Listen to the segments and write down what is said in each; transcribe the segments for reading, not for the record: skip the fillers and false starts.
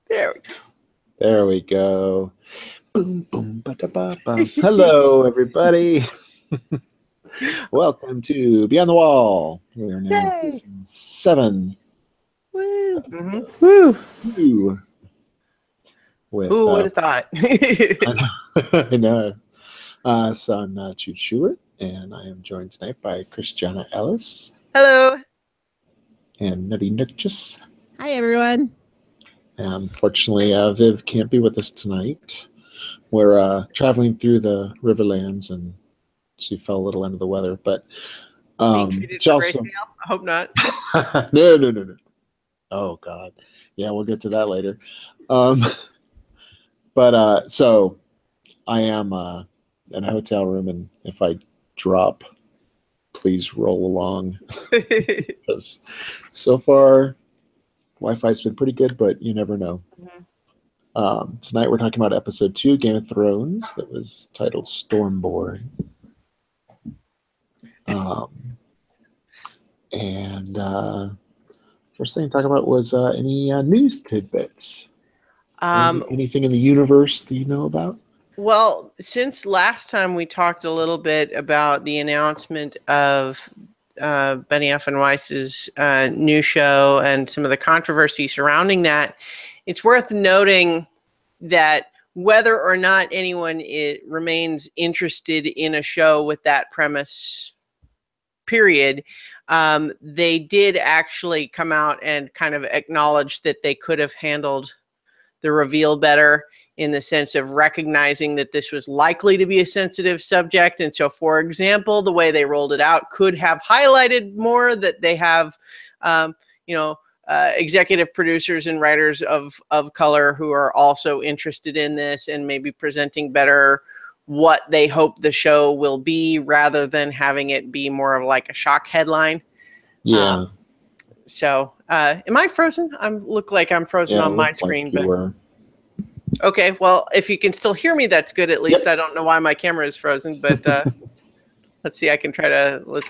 There we go. There we go. Boom, boom, ba-da-ba-ba. Hello, everybody. Welcome to Beyond the Wall. We are now in Yay. season 7. Woo. Woo. Woo. With, Who would have thought? I know. So I'm Chooch and I am joined tonight by Christiana Ellis Hello. and Nutty Nookchus. Hi, everyone. Unfortunately, Viv can't be with us tonight. We're traveling through the Riverlands, and she fell a little under the weather. But Being treated she for also... grayscale? I hope not. No. Oh, God. Yeah, we'll get to that later. But so I am in a hotel room, and if I drop, please roll along. Because so far, Wi-Fi's been pretty good, but you never know. Mm-hmm. Tonight we're talking about episode 2, Game of Thrones, that was titled Stormborn. And first thing to talk about was any news tidbits. Anything in the universe that you know about? Well, since last time we talked a little bit about the announcement of Benioff and Weiss's new show and some of the controversy surrounding that, it's worth noting that whether or not anyone remains interested in a show with that premise, period, they did actually come out and kind of acknowledge that they could have handled the reveal better, in the sense of recognizing that this was likely to be a sensitive subject. And so, for example, the way they rolled it out could have highlighted more that they have, executive producers and writers of color who are also interested in this and maybe presenting better what they hope the show will be, rather than having it be more of like a shock headline. Yeah. Am I frozen? I look like I'm frozen on my screen. Like you were. Okay, well, if you can still hear me, that's good. At least. Yep. I don't know why my camera is frozen, but let's see. I can try to.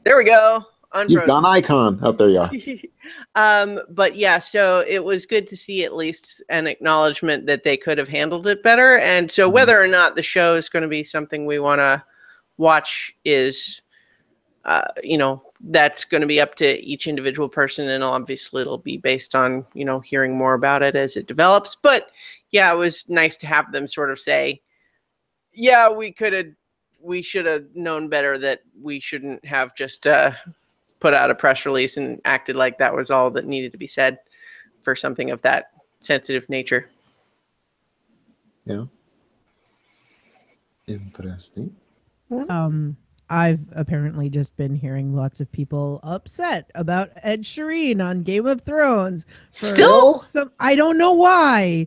There we go. Unfrozen. You've got an icon. Oh, there you are. But yeah, so it was good to see at least an acknowledgement that they could have handled it better. And so whether or not the show is going to be something we want to watch is, that's going to be up to each individual person, and obviously it'll be based on, hearing more about it as it develops. But yeah, it was nice to have them sort of say, yeah, we should have known better, that we shouldn't have just put out a press release and acted like that was all that needed to be said for something of that sensitive nature. Yeah. Interesting. I've apparently just been hearing lots of people upset about Ed Sheeran on Game of Thrones. Still? I don't know why.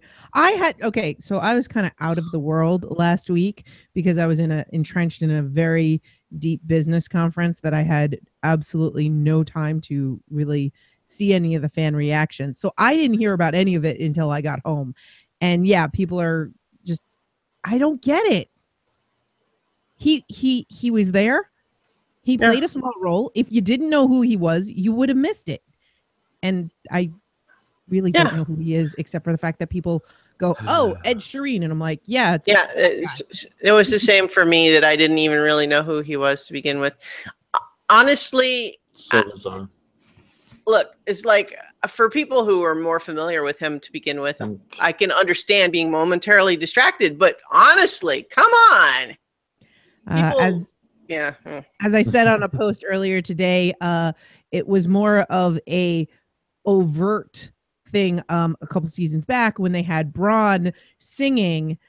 So I was kind of out of the world last week because I was entrenched in a very deep business conference that I had absolutely no time to really see any of the fan reactions. So I didn't hear about any of it until I got home. And yeah, people are just, I don't get it. He was there. He played a small role. If you didn't know who he was, you would have missed it. And I really don't know who he is, except for the fact that people go, "Oh, Ed Sheeran," and I'm like, "Yeah, it was the same for me, that I didn't even really know who he was to begin with." Honestly, look, it's like, for people who are more familiar with him to begin with, I can understand being momentarily distracted. But honestly, come on. As I said on a post earlier today, it was more of a overt thing a couple seasons back when they had Bronn singing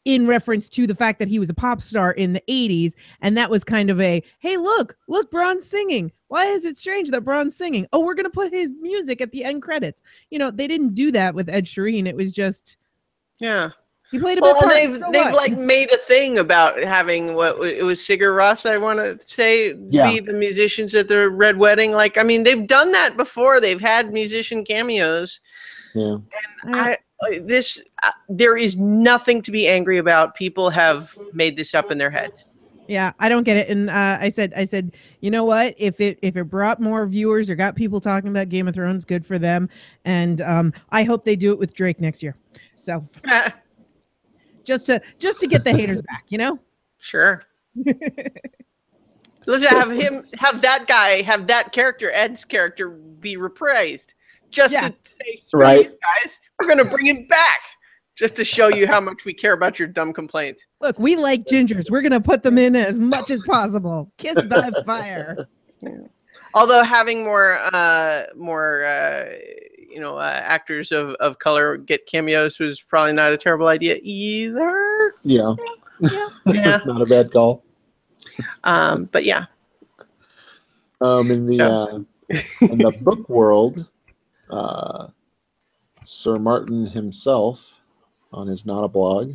in reference to the fact that he was a pop star in the 80s, and that was kind of a, hey, look, Bronn's singing. Why is it strange that Bronn's singing? Oh, we're gonna put his music at the end credits. They didn't do that with Ed Sheeran. It was just he played a bit part. They've like made a thing about having it was Sigur Rós, I want to say, be the musicians at the Red Wedding. Like, I mean, they've done that before. They've had musician cameos. Yeah. And there is nothing to be angry about. People have made this up in their heads. Yeah, I don't get it. And I said, you know what? If it brought more viewers or got people talking about Game of Thrones, good for them. And I hope they do it with Drake next year. So just to get the haters back, you know? Sure. Let's have that character, Ed's character, be reprised. Just to say, screw you guys, we're going to bring him back. Just to show you how much we care about your dumb complaints. Look, we like gingers. We're going to put them in as much as possible. Kiss by fire. Although having more actors of color get cameos was probably not a terrible idea either. Yeah. Not a bad call. But yeah. In the book world, Sir Martin himself, on his Not a Blog,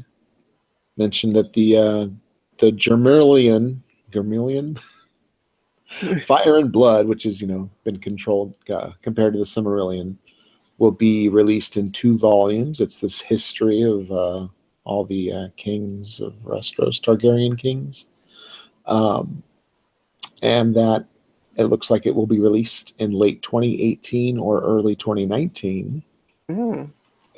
mentioned that the Germillion Fire and Blood, which is been controlled compared to the Silmarillion, will be released in 2 volumes. It's this history of all the kings of Westeros, Targaryen kings, and that it looks like it will be released in late 2018 or early 2019.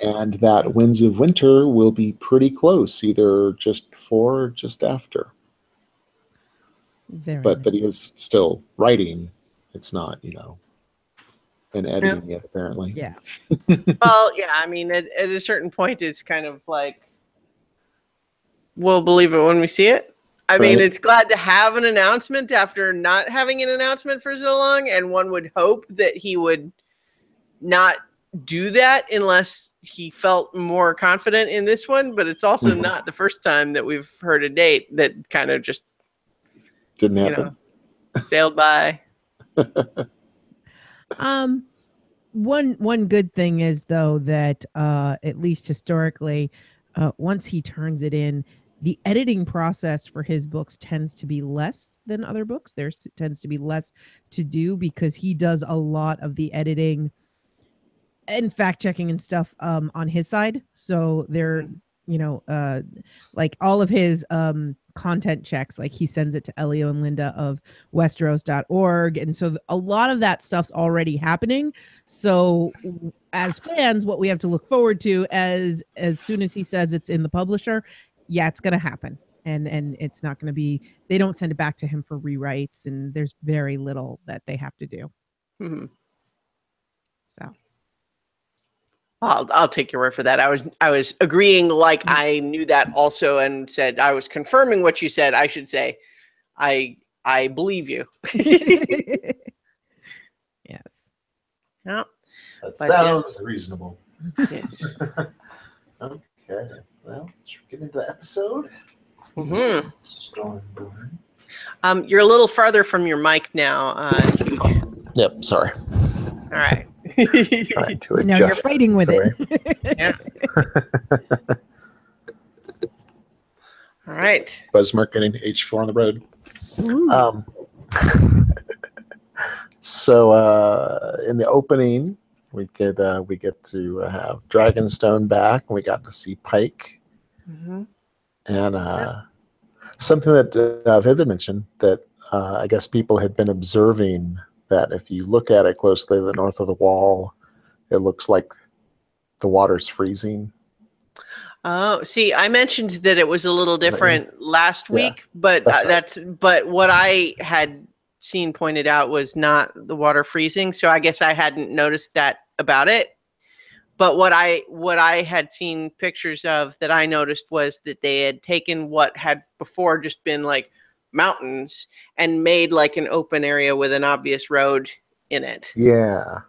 And that Winds of Winter will be pretty close, either just before or just after. But he is still writing. It's not, been editing yet, apparently. Yeah. Well, yeah, I mean, at a certain point, it's kind of like, we'll believe it when we see it. I mean, it's glad to have an announcement after not having an announcement for so long, and one would hope that he would not do that unless he felt more confident in this one, but it's also not the first time that we've heard a date that kind of just didn't happen. Sailed by. One good thing is, though, that at least historically, once he turns it in, the editing process for his books tends to be less than other books. There tends to be less to do because he does a lot of the editing and fact checking and stuff on his side. So they're, like all of his content checks, like he sends it to Elio and Linda of Westeros.org. And so a lot of that stuff's already happening. So as fans, what we have to look forward to as soon as he says it's in the publisher, it's going to happen. And it's not going to be, they don't send it back to him for rewrites, and there's very little that they have to do. So I'll take your word for that. I was agreeing, like I knew that also, and said I was confirming what you said. I should say, I believe you. Yes. Yeah. That sounds reasonable. Yes. Okay. Well, let's get into the episode. Stormborn. You're a little farther from your mic now. Yep. Sorry. All right. Trying to adjust. No, you're fighting with it. Yeah. All right. Buzzmark getting H4 on the road. So in the opening, we get to have Dragonstone back, and we got to see Pike, and something that Viv had mentioned that I guess people had been observing, that if you look at it closely, the north of the wall, it looks like the water's freezing. Oh, see, I mentioned that it was a little different last week, but but what I had seen pointed out was not the water freezing, so I guess I hadn't noticed that about it. But what I had seen pictures of that I noticed was that they had taken what had before just been like mountains and made like an open area with an obvious road in it. Yeah,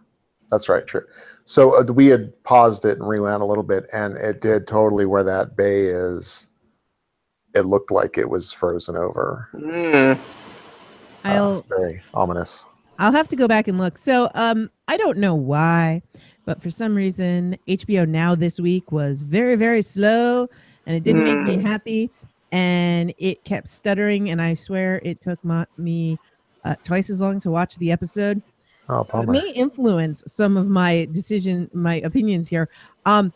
that's right. True. So we had paused it and rewound a little bit, and it did totally where that bay is. It looked like it was frozen over. Very ominous. I'll have to go back and look. So I don't know why, but for some reason HBO Now this week was very, very slow, and it didn't make me happy, and it kept stuttering, and I swear it took me twice as long to watch the episode. Oh, so it may influence some of my opinions here. I'm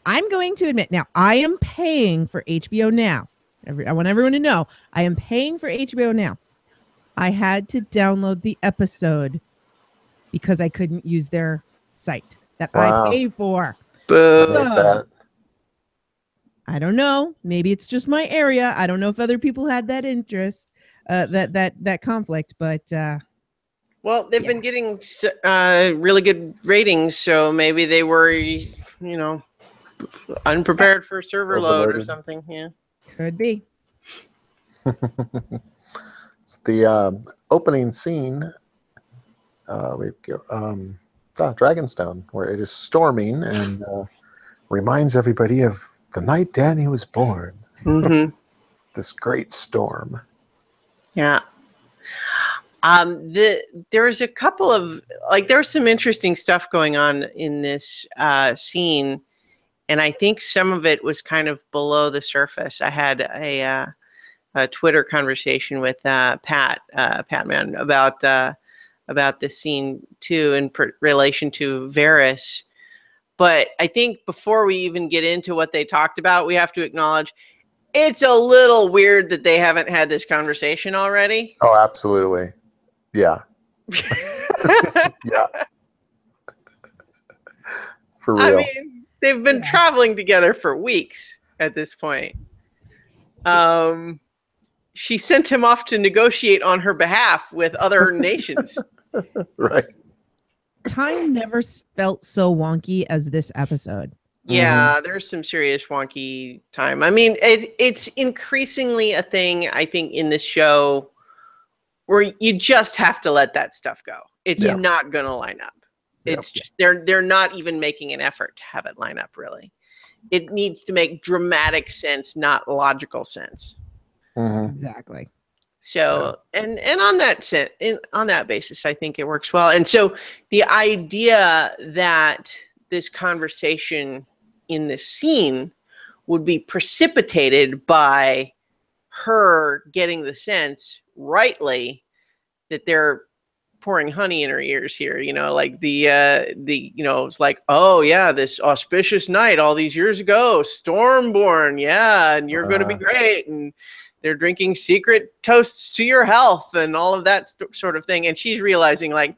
going to admit, now I am paying for HBO Now. I want everyone to know I am paying for HBO now. I had to download the episode because I couldn't use their site that I paid for. So, I don't know. Maybe it's just my area. I don't know if other people had that interest, that conflict, but well, they've been getting really good ratings, so maybe they were, unprepared for server load or something. Yeah, could be. It's the opening scene. Dragonstone, where it is storming and reminds everybody of the night Dany was born. Mm-hmm. This great storm. Yeah. There was a couple of there was some interesting stuff going on in this scene, and I think some of it was kind of below the surface. I had a Twitter conversation with Patman about this scene too in relation to Varys. But I think before we even get into what they talked about, we have to acknowledge it's a little weird that they haven't had this conversation already. Oh, absolutely. Yeah. Yeah. For real. I mean, they've been traveling together for weeks at this point. She sent him off to negotiate on her behalf with other nations. Right. Time never felt so wonky as this episode. Yeah, there's some serious wonky time. I mean, it's increasingly a thing, I think, in this show where you just have to let that stuff go. It's not going to line up. It's just they're not even making an effort to have it line up, really. It needs to make dramatic sense, not logical sense. Exactly. So, and on that basis, I think it works well. And so the idea that this conversation in this scene would be precipitated by her getting the sense rightly that they're pouring honey in her ears here, it's like, oh yeah, this auspicious night all these years ago, Stormborn, and you're going to be great, and they're drinking secret toasts to your health and all of that sort of thing. And she's realizing, like,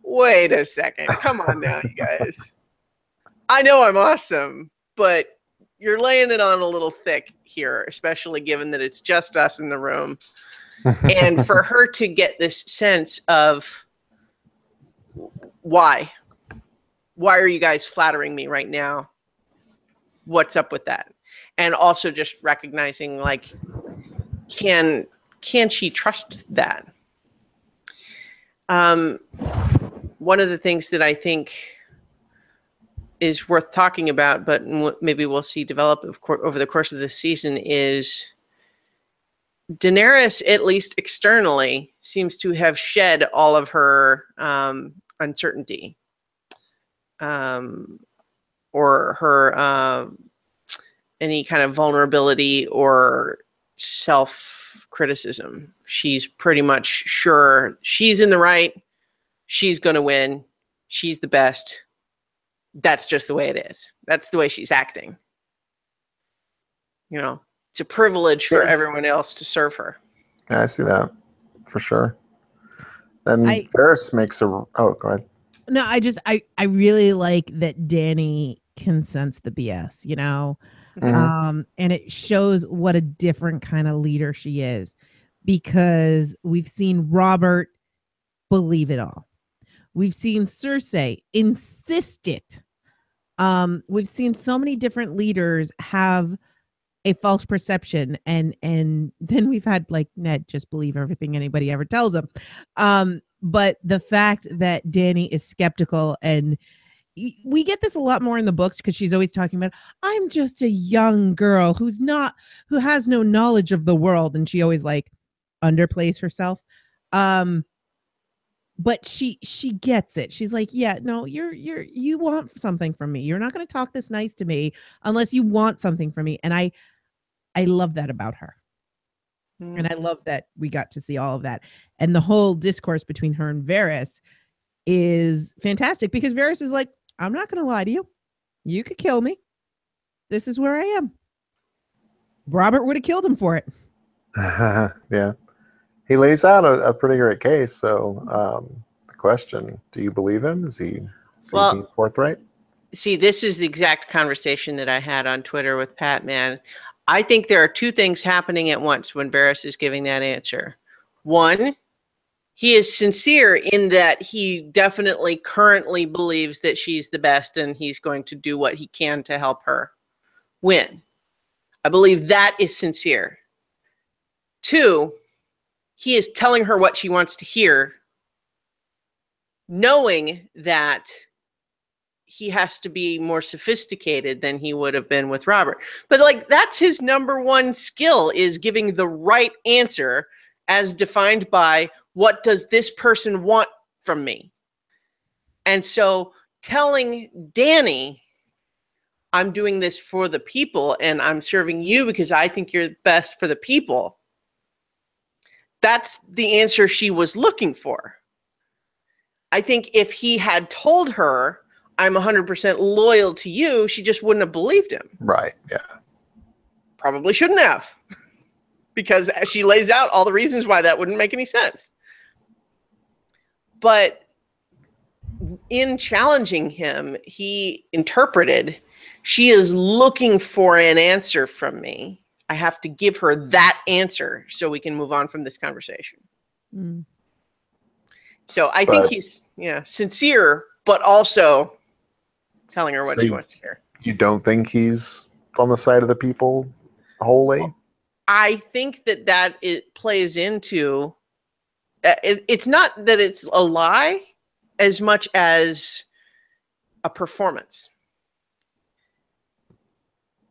wait a second, come on now, you guys. I know I'm awesome, but you're laying it on a little thick here, especially given that it's just us in the room. And for her to get this sense of why are you guys flattering me right now? What's up with that? And also just recognizing, like, can she trust that? One of the things that I think is worth talking about, but maybe we'll see develop over the course of this season, is Daenerys, at least externally, seems to have shed all of her uncertainty or her any kind of vulnerability or self-criticism. She's pretty much sure she's in the right. She's going to win. She's the best. That's just the way it is. That's the way she's acting. It's a privilege for everyone else to serve her. Yeah, I see that for sure. And Varys makes go ahead. No, I really like that Dany can sense the BS, and it shows what a different kind of leader she is, because we've seen Robert believe it all. We've seen Cersei insist it. We've seen so many different leaders have a false perception, and then we've had, like, Ned just believe everything anybody ever tells him. But the fact that Dany is skeptical, and we get this a lot more in the books because she's always talking about, I'm just a young girl who has no knowledge of the world, and she always, like, underplays herself. But she gets it. She's like, yeah, no, you want something from me. You're not going to talk this nice to me unless you want something from me. And I love that about her. And I love that we got to see all of that. And the whole discourse between her and Varys is fantastic, because Varys is like, I'm not going to lie to you. You could kill me. This is where I am. Robert would have killed him for it. Yeah. He lays out a pretty great case. So the question, do you believe him? Is he being forthright? See, this is the exact conversation that I had on Twitter with Pat, man. I think there are two things happening at once when Barris is giving that answer. One, he is sincere in that he definitely currently believes that she's the best and he's going to do what he can to help her win. I believe that is sincere. Two, he is telling her what she wants to hear, knowing that he has to be more sophisticated than he would have been with Robert. But like, that's his number one skill, is giving the right answer as defined by, what does this person want from me? And so telling Dany, I'm doing this for the people and I'm serving you because I think you're best for the people, that's the answer she was looking for. I think if he had told her, I'm 100% loyal to you, she just wouldn't have believed him. Right, yeah. Probably shouldn't have. Because she lays out all the reasons why that wouldn't make any sense. But in challenging him, he interpreted, she is looking for an answer from me. I have to give her that answer so we can move on from this conversation. Mm. So I think he's sincere, but also telling her what she wants to hear. You don't think he's on the side of the people wholly? Well, I think that it plays into, it's not that it's a lie as much as a performance.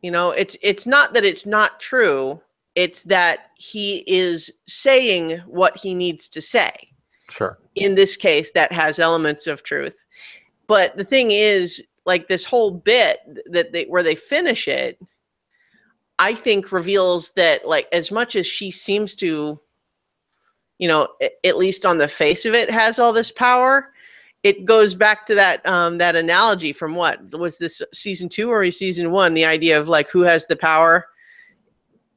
You know, it's not that it's not true. It's that he is saying what he needs to say. Sure. In this case, that has elements of truth. But the thing is, like, this whole bit that where they finish it, I think reveals that, like, as much as she seems to, you know, at least on the face of it, has all this power, it goes back to that that analogy from, what was this, season 2 or season 1? The idea of, like, who has the power,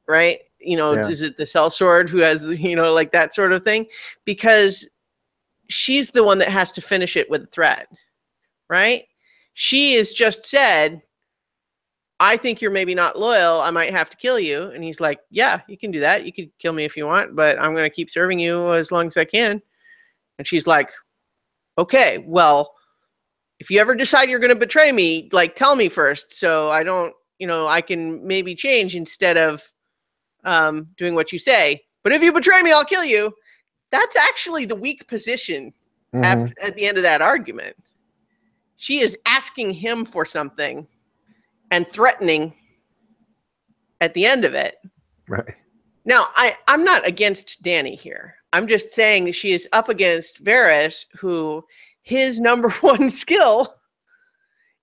right? You know, is it the sellsword who has, you know, like that sort of thing? Because she's the one that has to finish it with a threat, right? She has just said, I think you're maybe not loyal. I might have to kill you. And he's like, yeah, you can do that. You can kill me if you want, but I'm going to keep serving you as long as I can. And she's like, okay, well, if you ever decide you're going to betray me, like, tell me first, so I don't, you know, I can maybe change instead of doing what you say. But if you betray me, I'll kill you. That's actually the weak position at the end of that argument. She is asking him for something and threatening at the end of it. Right. Now, I'm not against Dany here. I'm just saying that she is up against Varys, who his number one skill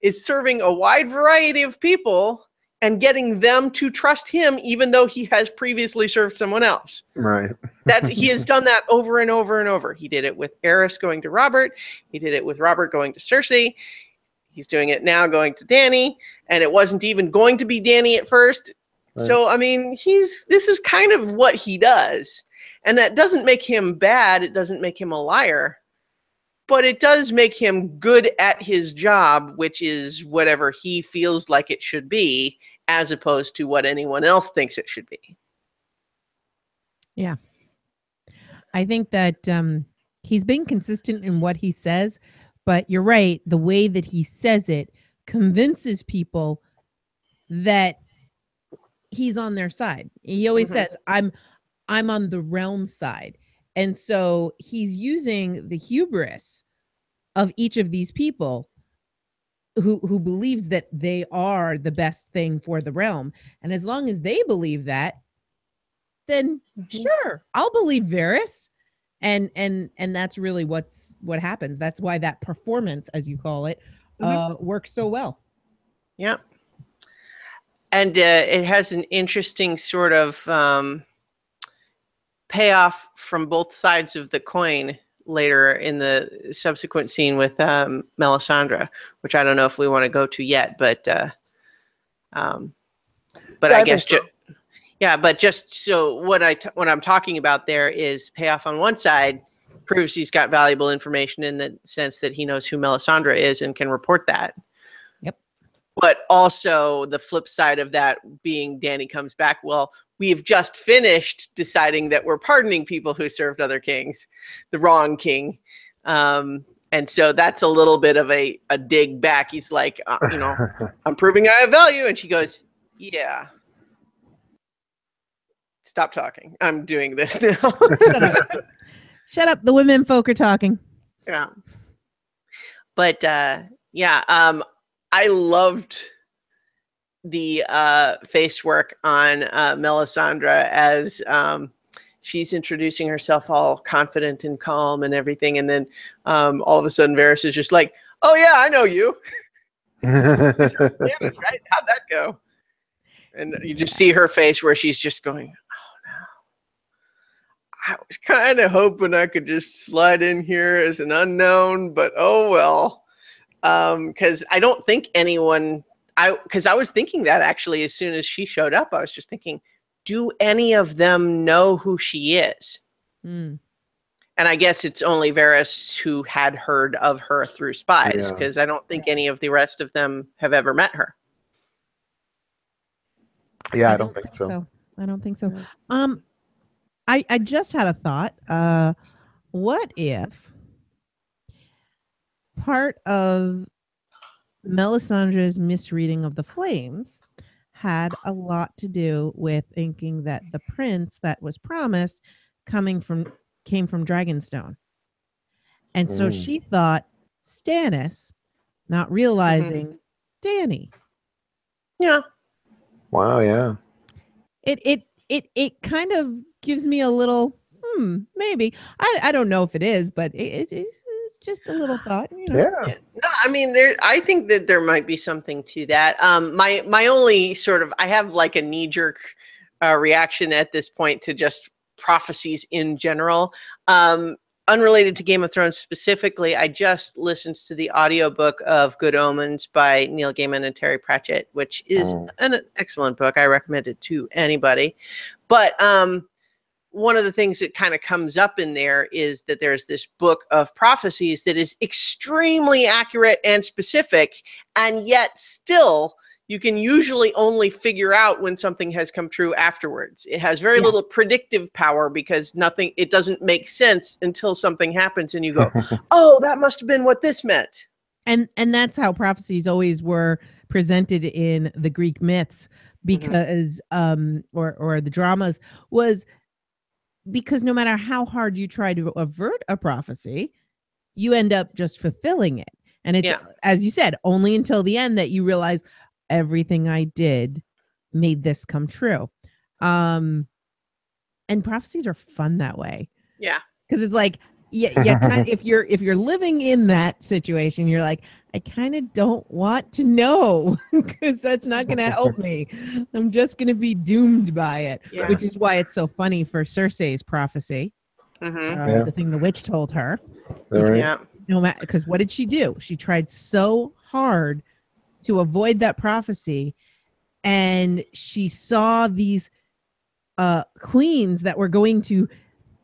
is serving a wide variety of people and getting them to trust him, even though he has previously served someone else. Right. That he has done that over and over and over. He did it with Aerys going to Robert. He did it with Robert going to Cersei. He's doing it now going to Dany, and it wasn't even going to be Dany at first. Right. So, I mean, this is kind of what he does. And that doesn't make him bad. It doesn't make him a liar. But it does make him good at his job, which is whatever he feels like it should be, as opposed to what anyone else thinks it should be. Yeah. I think that he's been consistent in what he says, but you're right. The way that he says it convinces people that he's on their side. He always says, I'm on the realm side. And so he's using the hubris of each of these people who believes that they are the best thing for the realm. And as long as they believe that, then sure, I'll believe Varys. And that's really what happens. That's why that performance, as you call it, works so well. Yeah. And it has an interesting sort of payoff from both sides of the coin later in the subsequent scene with Melisandre, which I don't know if we want to go to yet, but I guess Yeah, but just so what I'm talking about there is payoff on one side proves he's got valuable information in the sense that he knows who Melisandre is and can report that. Yep. But also the flip side of that being Dany comes back. Well, we've just finished deciding that we're pardoning people who served other kings, the wrong king. And so that's a little bit of a dig back. He's like, I'm proving I have value. And she goes, yeah. Stop talking. I'm doing this now. Shut up. The women folk are talking. Yeah. But I loved the face work on Melisandre as she's introducing herself all confident and calm and everything. And then all of a sudden Varys is just like, oh yeah, I know you. Spanish, right? How'd that go? And you just see her face where she's just going, I was kind of hoping I could just slide in here as an unknown, but oh well. Because I don't think anyone, because I was thinking that actually as soon as she showed up, I was just thinking, do any of them know who she is? And I guess it's only Varys who had heard of her through spies, because I don't think any of the rest of them have ever met her. Yeah, I don't think so. I don't think so. I just had a thought. What if part of Melisandre's misreading of the flames had a lot to do with thinking that the prince that was promised came from Dragonstone? And so she thought Stannis, not realizing Dany. Yeah. Wow, yeah. It kind of gives me a little maybe. I don't know if it is, but it's just a little thought, Yeah. No, I mean, I think that there might be something to that. My only sort of, I have like a knee-jerk reaction at this point to just prophecies in general. Unrelated to Game of Thrones specifically, I just listened to the audiobook of Good Omens by Neil Gaiman and Terry Pratchett, which is an excellent book. I recommend it to anybody. But one of the things that kind of comes up in there is that there's this book of prophecies that is extremely accurate and specific, and yet still you can usually only figure out when something has come true afterwards. It has very little predictive power because it doesn't make sense until something happens and you go, oh, that must have been what this meant. And that's how prophecies always were presented in the Greek myths, because or the dramas, was because no matter how hard you try to avert a prophecy, you end up just fulfilling it. And it's, as you said, only until the end that you realize everything I did made this come true. And prophecies are fun that way. Yeah. Because it's like, kind of, if you're living in that situation, you're like, I kind of don't want to know because that's not going to help me. I'm just going to be doomed by it, which is why it's so funny for Cersei's prophecy. The thing the witch told her. No matter, because what did she do? She tried so hard to avoid that prophecy, and she saw these queens that were going to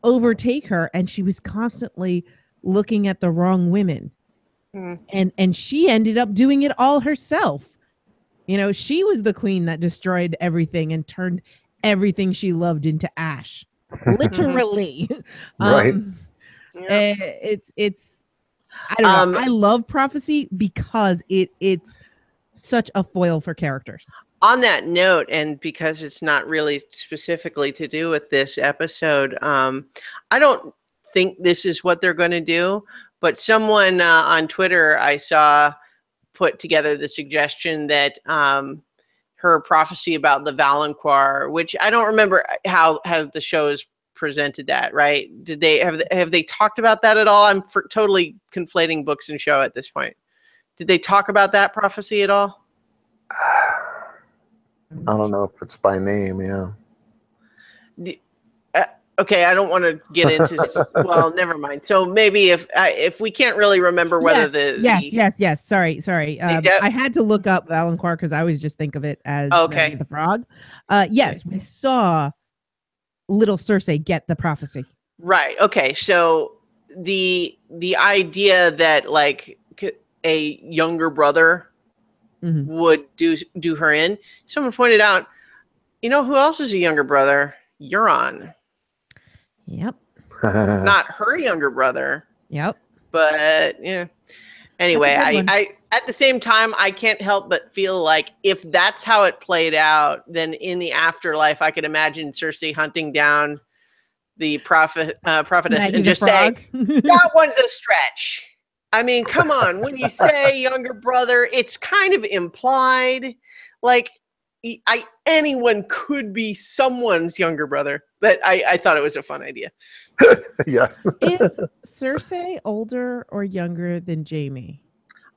overtake her, and she was constantly looking at the wrong women. And she ended up doing it all herself. She was the queen that destroyed everything and turned everything she loved into ash, literally. Right. It's I don't know. I love prophecy because it's such a foil for characters. On that note, and because it's not really specifically to do with this episode, I don't think this is what they're going to do, but someone on Twitter I saw put together the suggestion that her prophecy about the Valancourt, which I don't remember how the show is presented that, right? Did they have they talked about that at all? I'm totally conflating books and show at this point. Did they talk about that prophecy at all? I don't know if it's by name. Okay, I don't want to get into. Well, never mind. So maybe if we can't really remember whether yes. Sorry. I had to look up Valancourt because I always just think of it as Betty the Frog. Yes, we saw little Cersei get the prophecy. Right. Okay. So the idea that like a younger brother would do her in. Someone pointed out, you know who else is a younger brother? Euron. Yep. Not her younger brother. Yep. But yeah. Anyway, I at the same time I can't help but feel like if that's how it played out, then in the afterlife I could imagine Cersei hunting down the prophetess Maggie and just saying that one's a stretch. I mean, come on. When you say younger brother, it's kind of implied. Like anyone could be someone's younger brother, but I thought it was a fun idea. Yeah. Is Cersei older or younger than Jaime?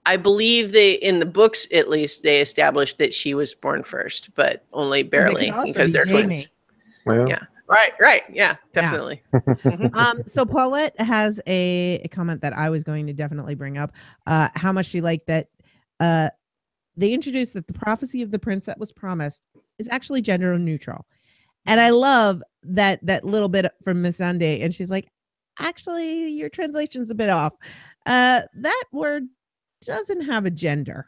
I believe in the books, at least, they established that she was born first, but only barely because they're twins. Well. Yeah. Right. Yeah, definitely. Yeah. So Paulette has a comment that I was going to definitely bring up. How much she liked that they introduced that the prophecy of the prince that was promised is actually gender neutral. And I love that little bit from Melisandre. And she's like, actually, your translation's a bit off. That word doesn't have a gender.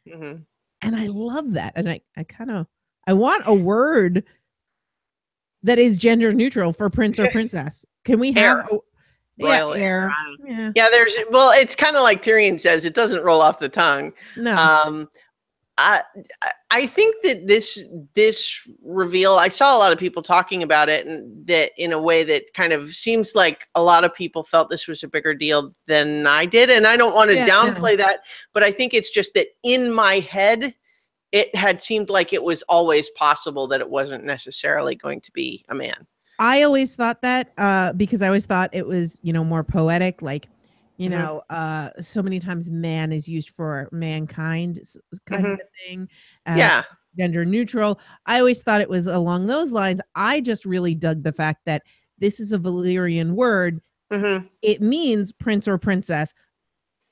And I love that. And I want a word that is gender neutral for prince or princess. Can we have royal heir? Yeah, it's kind of like Tyrion says, it doesn't roll off the tongue. No. I think that this reveal, I saw a lot of people talking about it, and that in a way that kind of seems like a lot of people felt this was a bigger deal than I did. And I don't want to downplay that, but I think it's just that in my head, it had seemed like it was always possible that it wasn't necessarily going to be a man. I always thought that because I always thought it was, more poetic, like, so many times man is used for mankind kind of a thing. Gender neutral. I always thought it was along those lines. I just really dug the fact that this is a Valyrian word. It means prince or princess,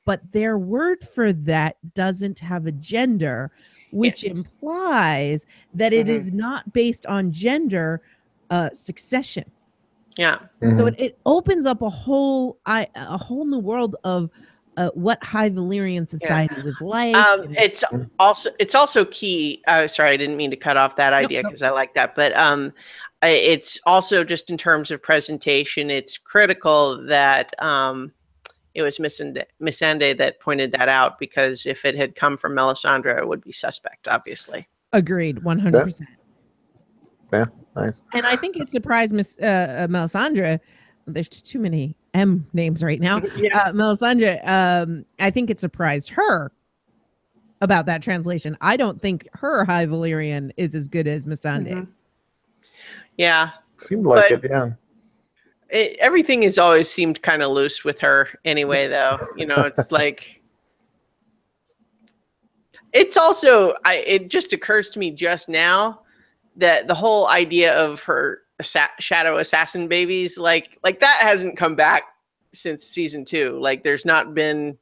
but their word for that doesn't have a gender, which implies that it is not based on gender succession. Yeah. So it opens up a whole new world of what High Valyrian society was like. It's also key. Sorry, I didn't mean to cut off that idea because I like that. But it's also just in terms of presentation, it's critical that it was Melisandre that pointed that out, because if it had come from Melisandre, it would be suspect, obviously. Agreed, 100%. Yeah, nice. And I think it surprised Melisandre. There's too many M names right now. Melisandre, I think it surprised her about that translation. I don't think her High Valyrian is as good as Melisandre's. Yeah. Seemed like it, yeah. Everything has always seemed kind of loose with her anyway, though. It's like... It's also... it just occurs to me just now that the whole idea of her shadow assassin babies, like that hasn't come back since season 2. Like, there's not been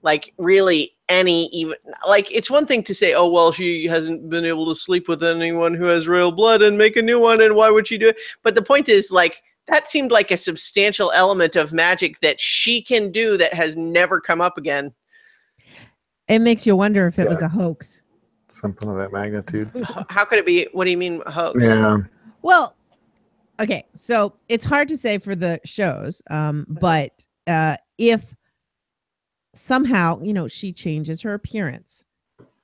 like really any even, like, it's one thing to say, oh well, she hasn't been able to sleep with anyone who has royal blood and make a new one, and why would she do it? But the point is, like, that seemed like a substantial element of magic that she can do that has never come up again. It makes you wonder if it was a hoax. Something of that magnitude. How could it be? What do you mean a hoax? Yeah. Well, okay, so it's hard to say for the shows, but if somehow, she changes her appearance,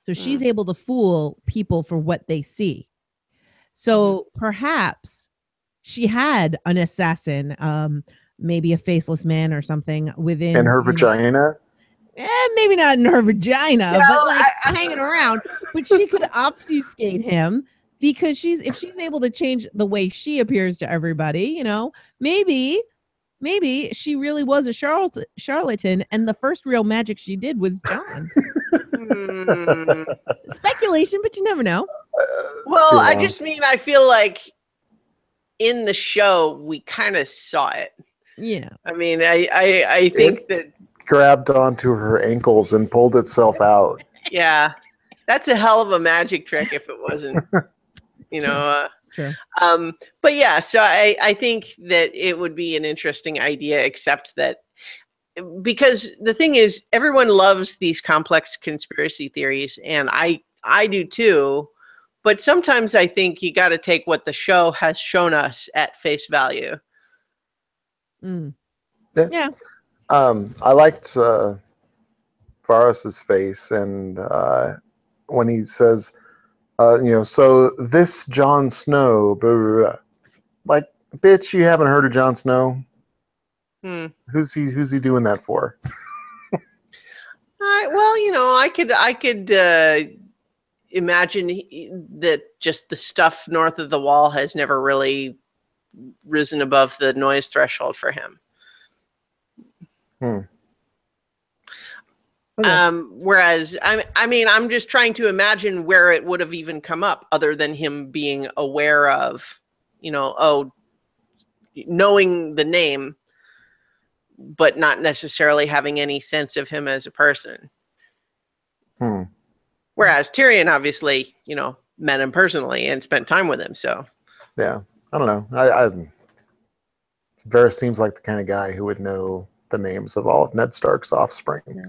so she's able to fool people for what they see. So perhaps she had an assassin, maybe a faceless man or something within. In her vagina? Maybe not in her vagina, but like hanging around. But she could obfuscate him, because if she's able to change the way she appears to everybody, maybe she really was a charlatan, and the first real magic she did was Jon. Speculation, but you never know. Well, I just mean, I feel like in the show, we kind of saw it. Yeah. I mean, I think that grabbed onto her ankles and pulled itself out. Yeah, that's a hell of a magic trick if it wasn't, you know. True. But yeah, so I think that it would be an interesting idea, except that because the thing is, everyone loves these complex conspiracy theories, and I do too. But sometimes I think you got to take what the show has shown us at face value. Yeah. I liked Varys's face, and when he says, so this Jon Snow, blah, blah, blah. Like, bitch, you haven't heard of Jon Snow? Who's he doing that for? Well, I could imagine that just the stuff north of the wall has never really risen above the noise threshold for him. Okay. Whereas I'm just trying to imagine where it would have even come up other than him being aware of, knowing the name, but not necessarily having any sense of him as a person. Whereas Tyrion obviously, met him personally and spent time with him. So, yeah, I don't know. Varys seems like the kind of guy who would know the names of all of Ned Stark's offspring. Yeah.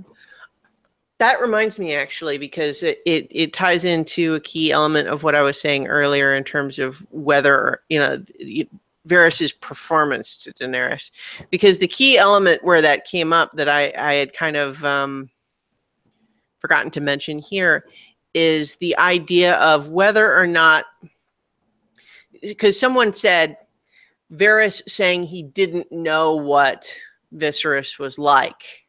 That reminds me, actually, because it ties into a key element of what I was saying earlier in terms of whether, Varys's performance to Daenerys. Because the key element where that came up that I had kind of forgotten to mention here is the idea of whether or not, because someone said Varys saying he didn't know what Viserys was like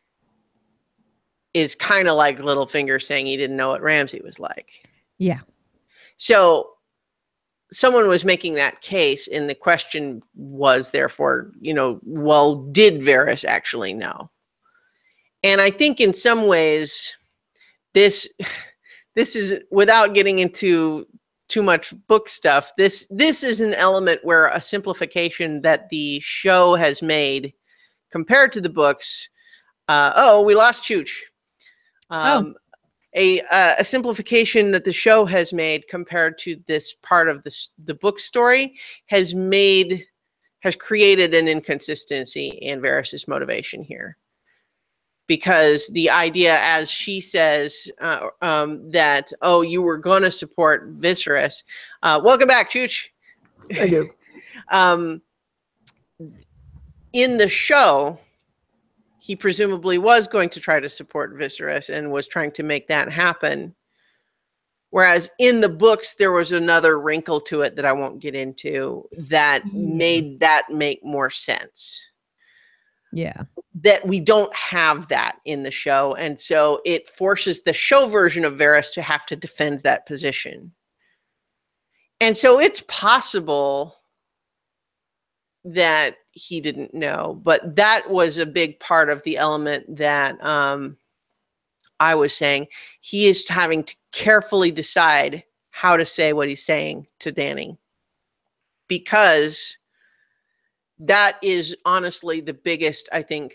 is kind of like Littlefinger saying he didn't know what Ramsay was like. Yeah. So someone was making that case, and the question was therefore, well, did Varys actually know? And I think in some ways, this is, without getting into too much book stuff, this is an element where a simplification that the show has made compared to the books. We lost Chooch. A simplification that the show has made compared to this part of the book story has created an inconsistency in Varys' motivation here. Because the idea, as she says, that, you were going to support Viserys. Welcome back, Chooch. Thank you. In the show, he presumably was going to try to support Viserys and was trying to make that happen. Whereas in the books, there was another wrinkle to it that I won't get into that made that make more sense. Yeah. That we don't have that in the show. And so it forces the show version of Varys to have to defend that position. And so it's possible that he didn't know, but that was a big part of the element that I was saying. He is having to carefully decide how to say what he's saying to Dany, because that is honestly the biggest, I think,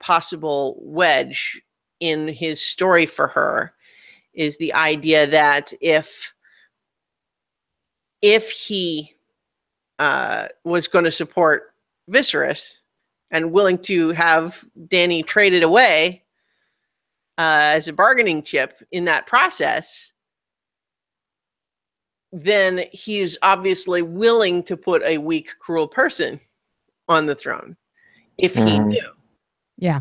possible wedge in his story for her, is the idea that if he was going to support Viserys and willing to have Dany traded away as a bargaining chip in that process, then he's obviously willing to put a weak, cruel person on the throne if he knew. Yeah.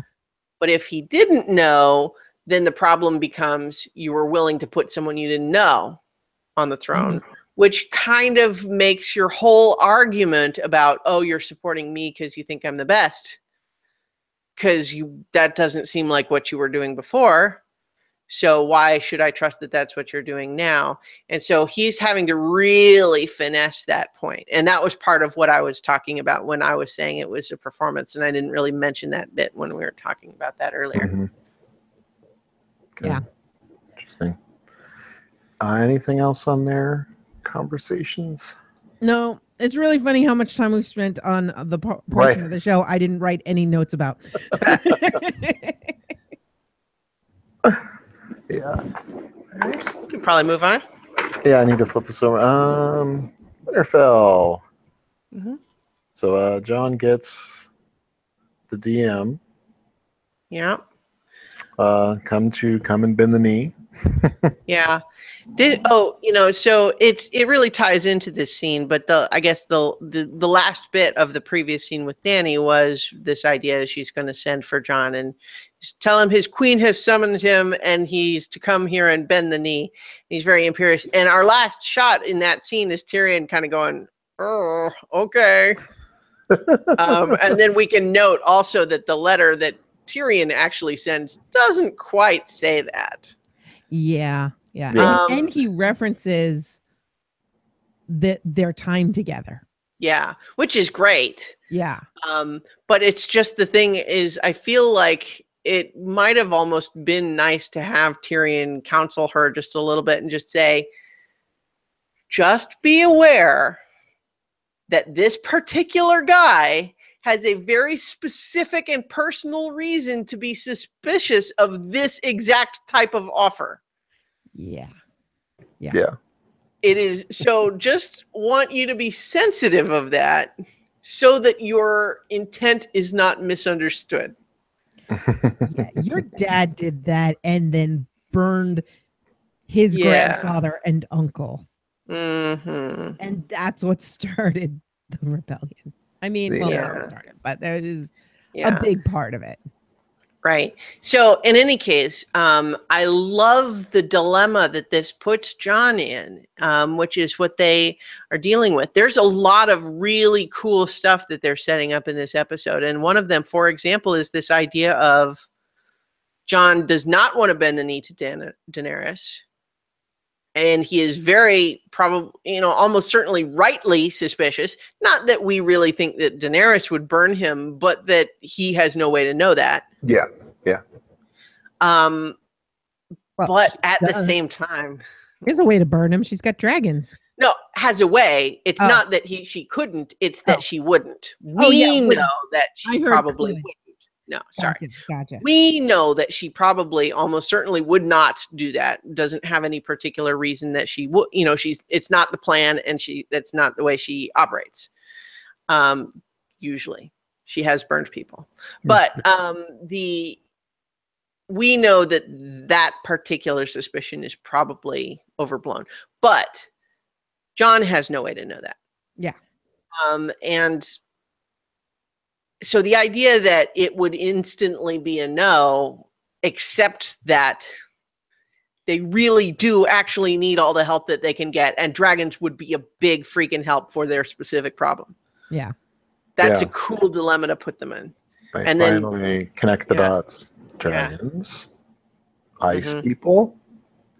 But if he didn't know, then the problem becomes you were willing to put someone you didn't know on the throne, which kind of makes your whole argument about, you're supporting me because you think I'm the best, because that doesn't seem like what you were doing before. So why should I trust that that's what you're doing now? And so he's having to really finesse that point. And that was part of what I was talking about when I was saying it was a performance. And I didn't really mention that bit when we were talking about that earlier. Yeah. Interesting. Anything else on their conversations? No, It's really funny how much time we've spent on the portion of the show I didn't write any notes about. Yeah. You can probably move on. Yeah, I need to flip this over. Winterfell. Mm-hmm. So John gets the DM. Yeah. Come and bend the knee. Yeah. So it really ties into this scene, but I guess the last bit of the previous scene with Dany was this idea she's going to send for John and tell him his queen has summoned him and he's to come here and bend the knee. He's very imperious. And our last shot in that scene is Tyrion kind of going, "Oh, okay." And then we can note also that the letter that Tyrion actually sends doesn't quite say that. Yeah. And he references their time together. Yeah, which is great. Yeah. But it's just the thing is, I feel like it might have almost been nice to have Tyrion counsel her just a little bit and just say, just be aware that this particular guy has a very specific and personal reason to be suspicious of this exact type of offer. Yeah. It is, so just want you to be sensitive of that so that your intent is not misunderstood. Yeah, your dad did that and then burned his grandfather and uncle. Mm-hmm. And that's what started the rebellion. I mean, well, not started, but there is a big part of it. Right. So in any case, I love the dilemma that this puts John in, which is what they are dealing with. There's a lot of really cool stuff that they're setting up in this episode. And one of them, for example, is this idea of John does not want to bend the knee to Daenerys. And he is very probably, almost certainly rightly suspicious. Not that we really think that Daenerys would burn him, but that he has no way to know that. Yeah. But at the same time, there's a way to burn him. She's got dragons. No, has a way. It's not that she couldn't. It's that she wouldn't. We know that she probably wouldn't. No, sorry. Gotcha. We know that she probably almost certainly would not do that. Doesn't have any particular reason that she would, it's not the plan and that's not the way she operates. Usually she has burned people, but, we know that particular suspicion is probably overblown, but John has no way to know that. Yeah. And so the idea that it would instantly be a no, except that they really do actually need all the help that they can get, and dragons would be a big freaking help for their specific problem. Yeah. That's a cool dilemma to put them in. They finally connect the dots. Dragons, ice people.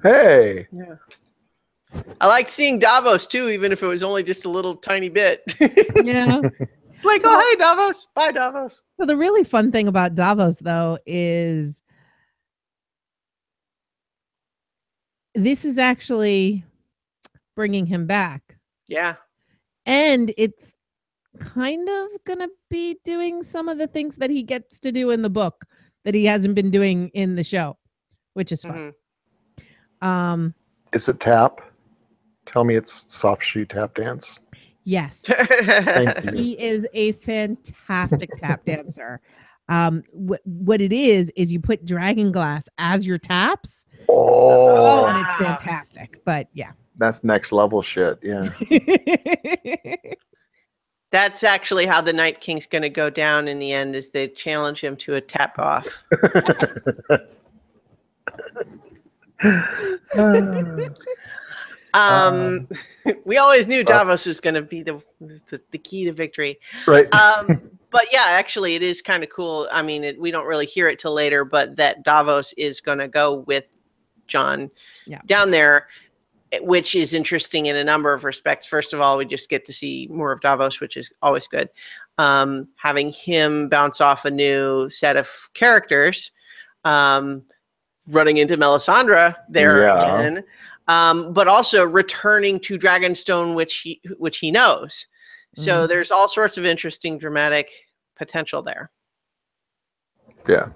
Hey. Yeah. I liked seeing Davos too, even if it was only just a little tiny bit. Yeah. Like, oh, hey, Davos. Bye, Davos. So the really fun thing about Davos, though, is this is actually bringing him back. Yeah. And it's kind of going to be doing some of the things that he gets to do in the book that he hasn't been doing in the show, which is fun. Mm-hmm. Is it tap? Tell me it's soft shoe tap dance. Yes. Thank you. He is a fantastic tap dancer. What it is you put dragon glass as your taps. Oh, and it's fantastic. But yeah. That's next level shit. Yeah. That's actually how the Night King's going to go down in the end, is they challenge him to a tap off. We always knew Davos was going to be the key to victory. Right. But yeah, actually, it is kind of cool. I mean, we don't really hear it till later, but that Davos is going to go with John down there, which is interesting in a number of respects. First of all, we just get to see more of Davos, which is always good. Having him bounce off a new set of characters, running into Melisandre there again, but also returning to Dragonstone, which he knows. So there's all sorts of interesting dramatic potential there. Yeah.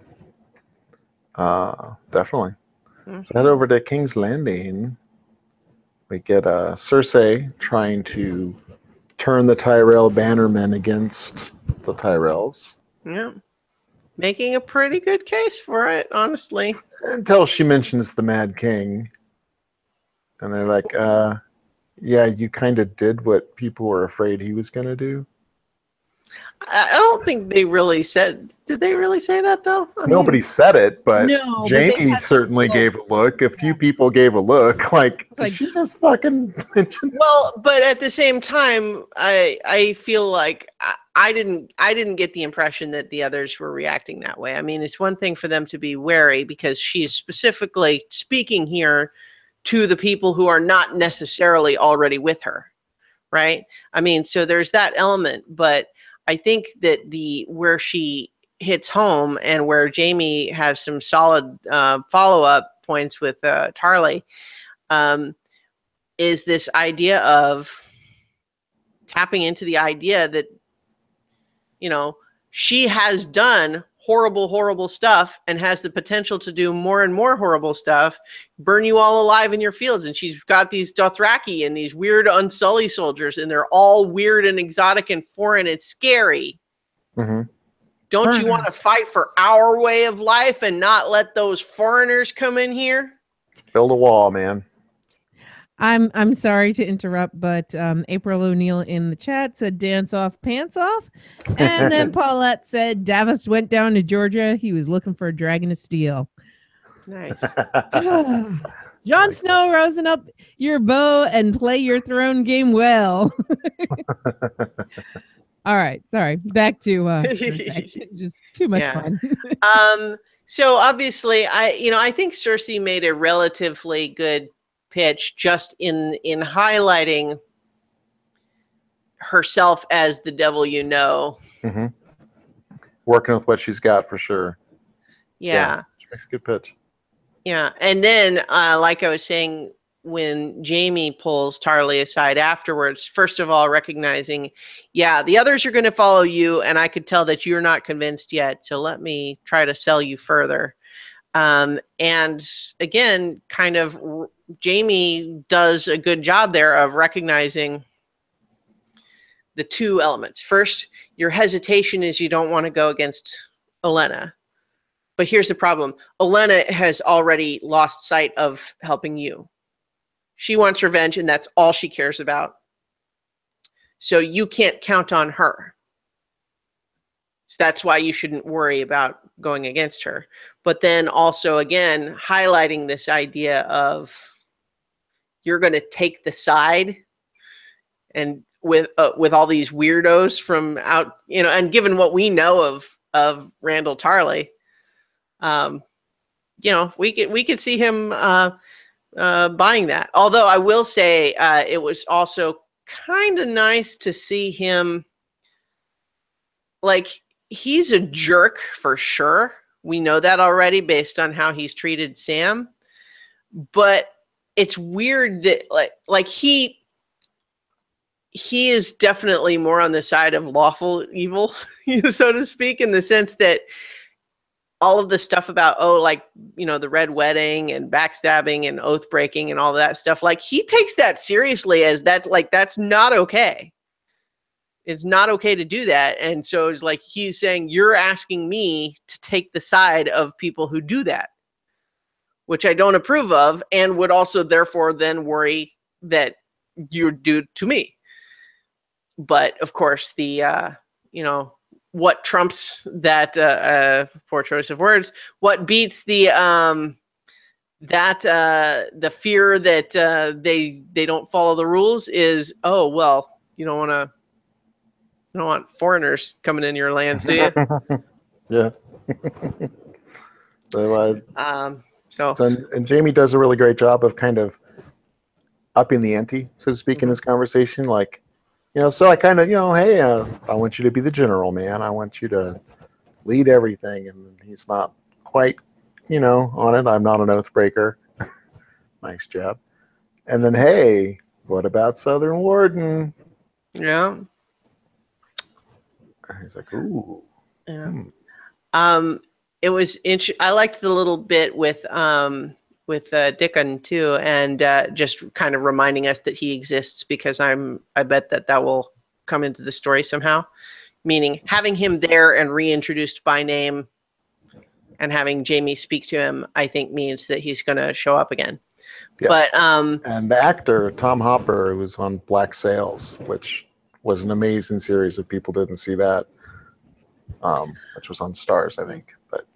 Definitely. So head over to King's Landing. We get Cersei trying to turn the Tyrell bannermen against the Tyrells. Yeah. Making a pretty good case for it, honestly. Until she mentions the Mad King. And they're like, yeah, you kind of did what people were afraid he was going to do. I don't think they really said. Did they really say that though? Nobody said it, but no, Jamie certainly gave a look. A few people gave a look. Like, did she just fucking mention? Well, but at the same time, I feel like I didn't get the impression that the others were reacting that way. I mean, it's one thing for them to be wary because she's specifically speaking here to the people who are not necessarily already with her, right? I mean, so there's that element, but I think that where she hits home and where Jamie has some solid follow-up points with Tarly is this idea of tapping into the idea that, you know, she has done horrible stuff and has the potential to do more and more horrible stuff, burn you all alive in your fields. And she's got these Dothraki and these weird Unsullied soldiers, and they're all weird and exotic and foreign and scary. Don't you want to fight for our way of life and not let those foreigners come in here? Build a wall, man. I'm sorry to interrupt, but April O'Neil in the chat said dance off, pants off. And then Paulette said Davos went down to Georgia. He was looking for a dragon of steel. Nice. Jon Snow, rosen up your bow and play your throne game well. All right. Sorry. Back to just too much fun. So obviously I think Cersei made a relatively good pitch just in highlighting herself as the devil, working with what she's got for sure. Yeah. She makes a good pitch. Yeah. And then like I was saying, when Jamie pulls Tarly aside afterwards, first of all, recognizing, the others are going to follow you, and I could tell that you're not convinced yet, so let me try to sell you further. And again, kind of Jamie does a good job there of recognizing the two elements. First, your hesitation is you don't want to go against Olenna. But here's the problem. Olenna has already lost sight of helping you. She wants revenge, and that's all she cares about. So you can't count on her. So that's why you shouldn't worry about going against her. But then also, again, highlighting this idea of you're going to take the side, and with all these weirdos from out, and given what we know of Randall Tarly, we could see him buying that. Although I will say it was also kind of nice to see him, like, he's a jerk for sure. We know that already based on how he's treated Sam. But it's weird that like he is definitely more on the side of lawful evil, so to speak, in the sense that all of the stuff about, the Red Wedding and backstabbing and oath breaking and all that stuff, like, he takes that seriously as that, like, that's not okay. It's not okay to do that. And so it's like he's saying, you're asking me to take the side of people who do that, which I don't approve of, and would also therefore then worry that you do to me. But of course, the what trumps that poor choice of words, what beats the fear that they don't follow the rules is, oh well, you don't want foreigners coming in your lands, do you? Yeah. So and Jamie does a really great job of kind of upping the ante, so to speak, in this conversation. Like, so I kind of, hey, I want you to be the general, man. I want you to lead everything. And he's not quite, on it. I'm not an oath breaker. Nice job. And then, hey, what about Southern Warden? Yeah. He's like, ooh. Yeah. It was I liked the little bit with Dickon too, and just kind of reminding us that he exists, because I bet that will come into the story somehow. Meaning having him there and reintroduced by name, and having Jaime speak to him, I think means that he's going to show up again. Yes. But and the actor Tom Hopper, who was on Black Sails, which was an amazing series. If people didn't see that, which was on Stars, I think. But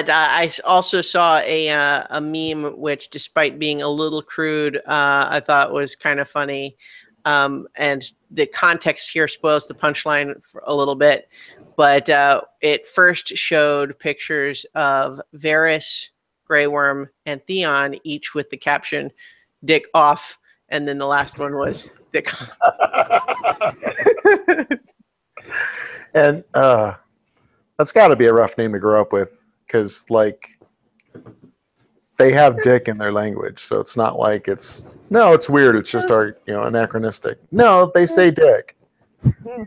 I also saw a meme which, despite being a little crude, I thought was kind of funny. And the context here spoils the punchline a little bit. But it first showed pictures of Varys, Grey Worm, and Theon, each with the caption, "Dick off," and then the last one was Dick off. And that's got to be a rough name to grow up with, because like they have Dick in their language, so it's not like it's weird. It's just our anachronistic. No, they say Dick. I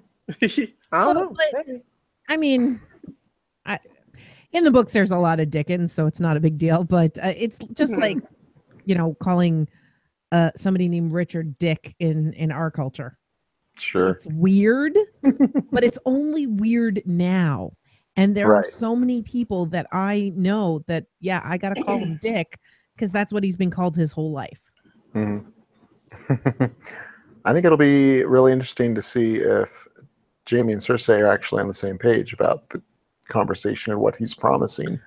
don't know. I mean, in the books, there's a lot of Dickens, so it's not a big deal. But it's just like, calling somebody named Richard Dick in our culture. Sure. It's weird, but it's only weird now. And there are so many people that I know that, I got to call him Dick, because that's what he's been called his whole life. Mm-hmm. I think it'll be really interesting to see if Jaime and Cersei are actually on the same page about the conversation and what he's promising.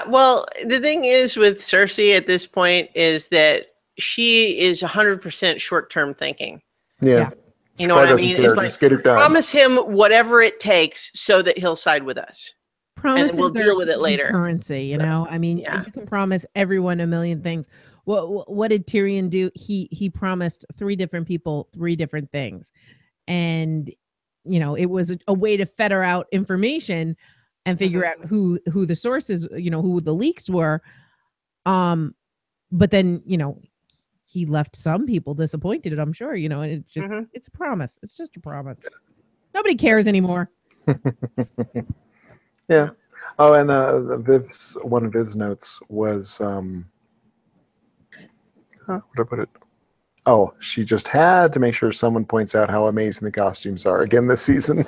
Well, the thing is with Cersei at this point is that she is 100% short-term thinking. Yeah. You know what I mean? It's like, get it done. Promise him whatever it takes so that he'll side with us. Promises and we'll deal with it later. Currency, I mean, you can promise everyone a million things. What did Tyrion do? He promised 3 different people 3 different things, and it was a way to fetter out information and figure out who the sources, who the leaks were. But then he left some people disappointed, I'm sure, and it's just it's a promise. It's just a promise. Nobody cares anymore. Yeah. Oh, and one of Viv's notes was where did I put it? Oh, she just had to make sure someone points out how amazing the costumes are again this season.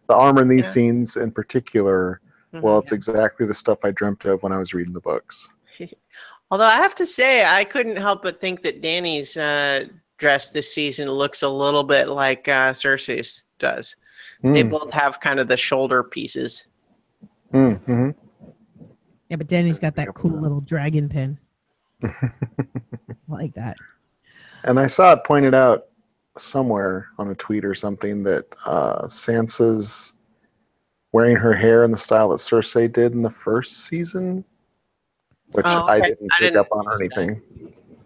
The armor in these scenes in particular, it's exactly the stuff I dreamt of when I was reading the books. Although I have to say, I couldn't help but think that Dany's dress this season looks a little bit like Cersei's does. They both have kind of the shoulder pieces. Mm-hmm. Yeah, but Dany's got that cool little dragon pin. Like that. And I saw it pointed out somewhere on a tweet or something that Sansa's wearing her hair in the style that Cersei did in the first season, which I didn't pick up on or anything.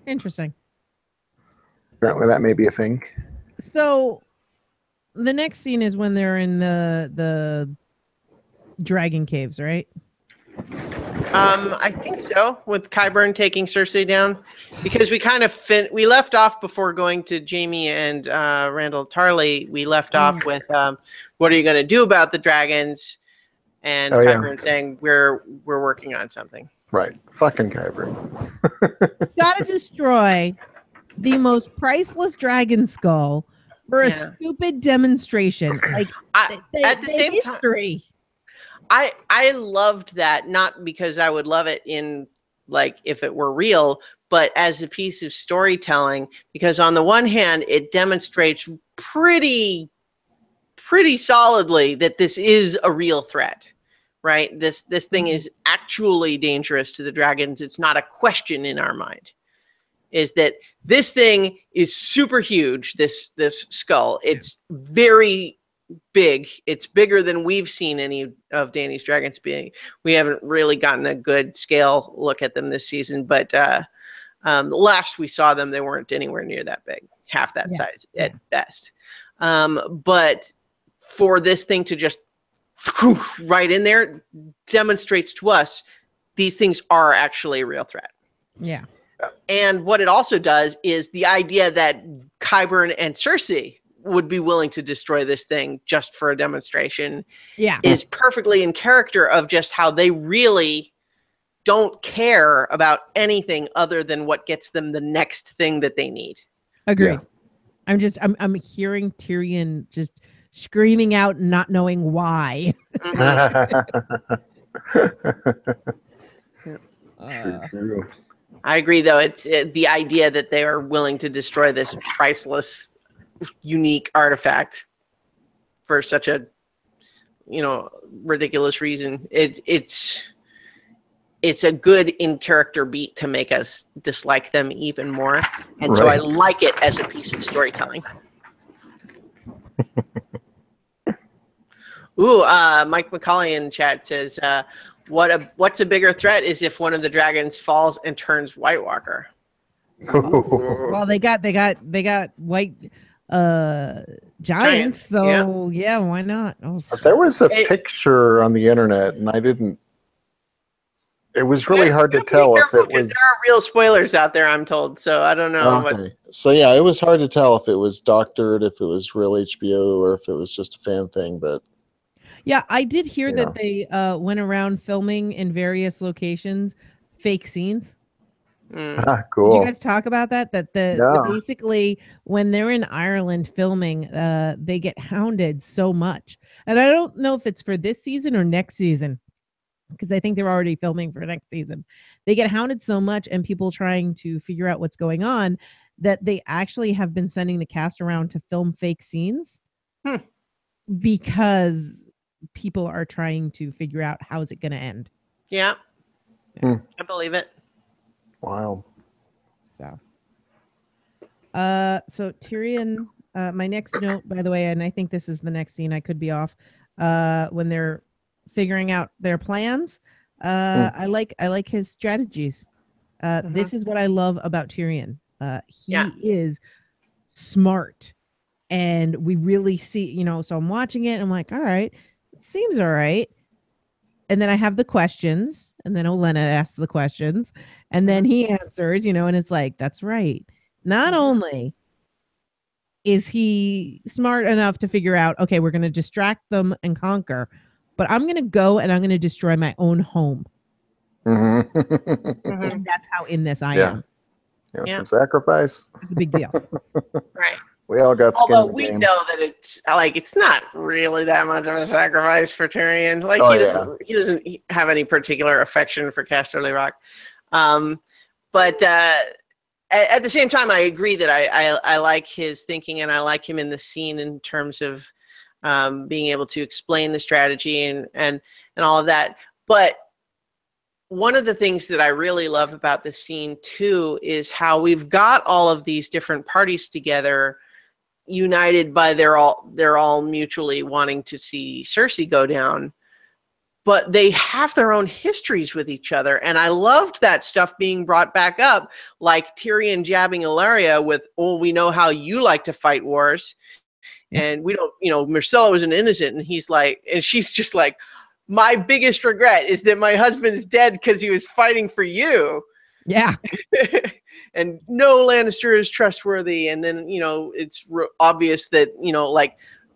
Interesting. Apparently that may be a thing. So the next scene is when they're in the dragon caves, right? I think so, with Qyburn taking Cersei down, because we kind of we left off before going to Jaime and Randall Tarley. We left off with what are you going to do about the dragons? And Qyburn saying we're working on something. Right, fucking Qyburn. Gotta destroy the most priceless dragon skull for a stupid demonstration. Like at the same time. I loved that, not because I would love it in like if it were real, but as a piece of storytelling, because on the one hand, it demonstrates pretty solidly that this is a real threat, right? This thing is actually dangerous to the dragons. It's not a question in our mind. Is that this thing is super huge, this skull. It's very big. It's bigger than we've seen any of Dany's dragons being. We haven't really gotten a good scale look at them this season, but the last we saw them, they weren't anywhere near that big, half that size at best. But for this thing to just right in there demonstrates to us these things are actually a real threat. Yeah. And what it also does is the idea that Qyburn and Cersei would be willing to destroy this thing just for a demonstration is perfectly in character of just how they really don't care about anything other than what gets them the next thing that they need. Agreed. Yeah. I'm hearing Tyrion just screaming out, not knowing why. True. I agree, though. It's the idea that they are willing to destroy this priceless, unique artifact for such a, ridiculous reason. It's a good in-character beat to make us dislike them even more. And so I like it as a piece of storytelling. Ooh, Mike McCauley in chat says, what's a bigger threat is if one of the dragons falls and turns White Walker. Well, they got white giants, so yeah, why not? Oh. There was a picture on the internet, and it was really hard to tell if it was. There are real spoilers out there, I'm told, so I don't know. Okay. So yeah, it was hard to tell if it was doctored, if it was real HBO, or if it was just a fan thing. But yeah, I did hear that they went around filming in various locations fake scenes. Cool. Did you guys talk about that? That basically when they're in Ireland filming, they get hounded so much, and I don't know if it's for this season or next season, because I think they're already filming for next season. They get hounded so much and people trying to figure out what's going on that they actually have been sending the cast around to film fake scenes because people are trying to figure out how is it going to end. Yeah. I believe it. Wow. So Tyrion, my next note, by the way, and I think this is the next scene, I could be off, when they're figuring out their plans. I like his strategies. This is what I love about Tyrion. He is smart, and we really see, so I'm watching it and I'm like, all right, it seems all right. And then I have the questions, and then Olenna asks the questions, and then he answers, and it's like, that's right. Not only is he smart enough to figure out, okay, we're going to distract them and conquer, but I'm going to go and I'm going to destroy my own home. And that's how in this I am. Some sacrifice. It's a big deal. Right. We all got skin. Although we know that it's not really that much of a sacrifice for Tyrion. He doesn't have any particular affection for Casterly Rock. But at the same time, I agree that I like his thinking, and I like him in the scene in terms of being able to explain the strategy and all of that. But one of the things that I really love about this scene too is how we've got all of these different parties together, united by they're all mutually wanting to see Cersei go down, but they have their own histories with each other. And I loved that stuff being brought back up, like Tyrion jabbing Illyria with, oh, we know how you like to fight wars. And we don't, Myrcella was an innocent, and she's just like, my biggest regret is that my husband is dead because he was fighting for you. Yeah. And no Lannister is trustworthy. And then, it's obvious that,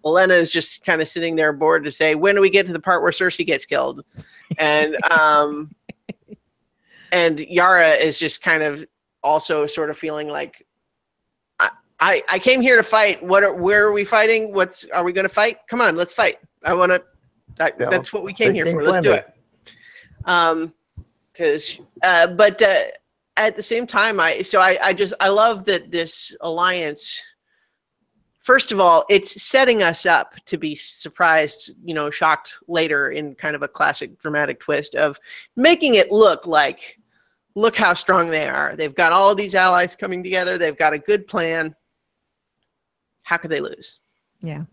Olenna is just kind of sitting there bored to say, when do we get to the part where Cersei gets killed? And, and Yara is just kind of also sort of feeling like, I came here to fight. Where are we fighting? Are we going to fight? Come on, let's fight. I want to, that's what we came here for. Let's do it. But at the same time, I love that this alliance, first of all, it's setting us up to be surprised, shocked later in kind of a classic dramatic twist of making it look how strong they are. They've got all of these allies coming together. They've got a good plan. How could they lose? Yeah.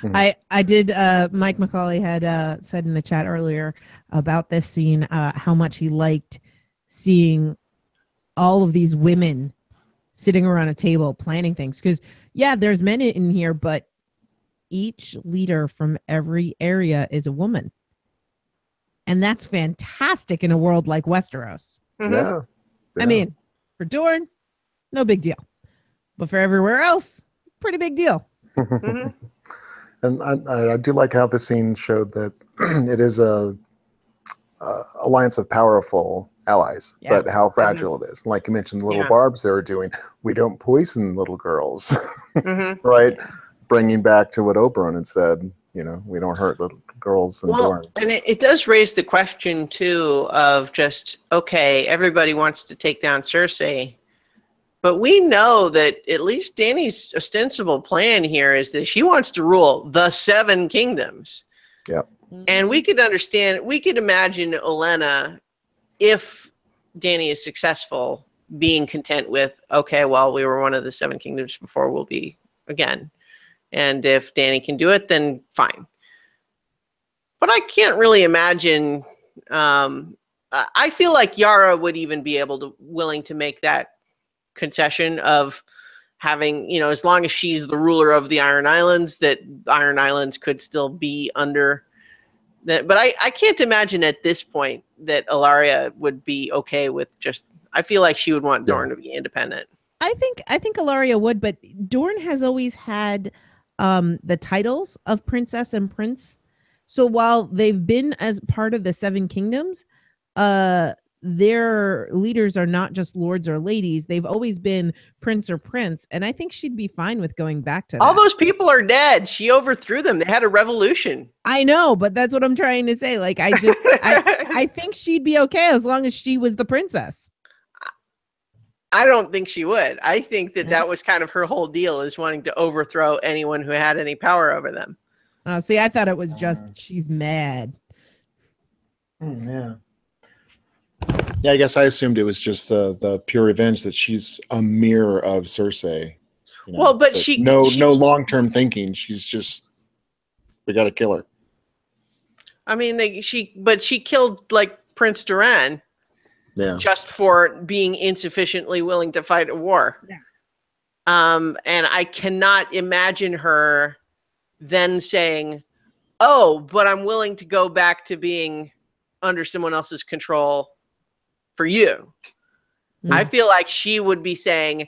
I did. Mike McCauley had said in the chat earlier about this scene, how much he liked seeing all of these women sitting around a table planning things. Because, there's men in here, but each leader from every area is a woman. And that's fantastic in a world like Westeros. Yeah. I mean, for Dorne, no big deal. But for everywhere else, pretty big deal. Mm-hmm. And I do like how the scene showed that it is a alliance of powerful allies, but how fragile it is. Like you mentioned, the little barbs they were doing. We don't poison little girls, right? Yeah. Bringing back to what Oberyn had said. We don't hurt little girls and Dorne. And it does raise the question too of just, okay, everybody wants to take down Cersei, but we know that at least Dany's ostensible plan here is that she wants to rule the 7 kingdoms. Yep. And we could imagine Olenna, if Dany is successful, being content with, okay, well, we were one of the 7 kingdoms before, we'll be again. And if Dany can do it, then fine. But I can't really imagine. I feel like Yara would even be willing to make that concession of having, as long as she's the ruler of the Iron Islands, that Iron Islands could still be under that. But I can't imagine at this point that Ilaria would be okay with just. I feel like she would want Dorne to be independent. I think Ilaria would, but Dorne has always had the titles of princess and prince. So while they've been as part of the 7 kingdoms, their leaders are not just lords or ladies. They've always been prince or prince. And I think she'd be fine with going back to that. All those people are dead. She overthrew them. They had a revolution. I know, but that's what I'm trying to say. Like, I think she'd be okay as long as she was the princess. I don't think she would. I think that was kind of her whole deal, is wanting to overthrow anyone who had any power over them. Oh, see, I thought it was just she's mad. Yeah. Yeah, I guess I assumed it was just the pure revenge that she's a mirror of Cersei. Well, but she no long-term thinking. She's just, we got to kill her. I mean, she killed like Prince Doran. Yeah. Just for being insufficiently willing to fight a war. Yeah. And I cannot imagine her then saying, "Oh, but I'm willing to go back to being under someone else's control for you." Mm. I feel like she would be saying,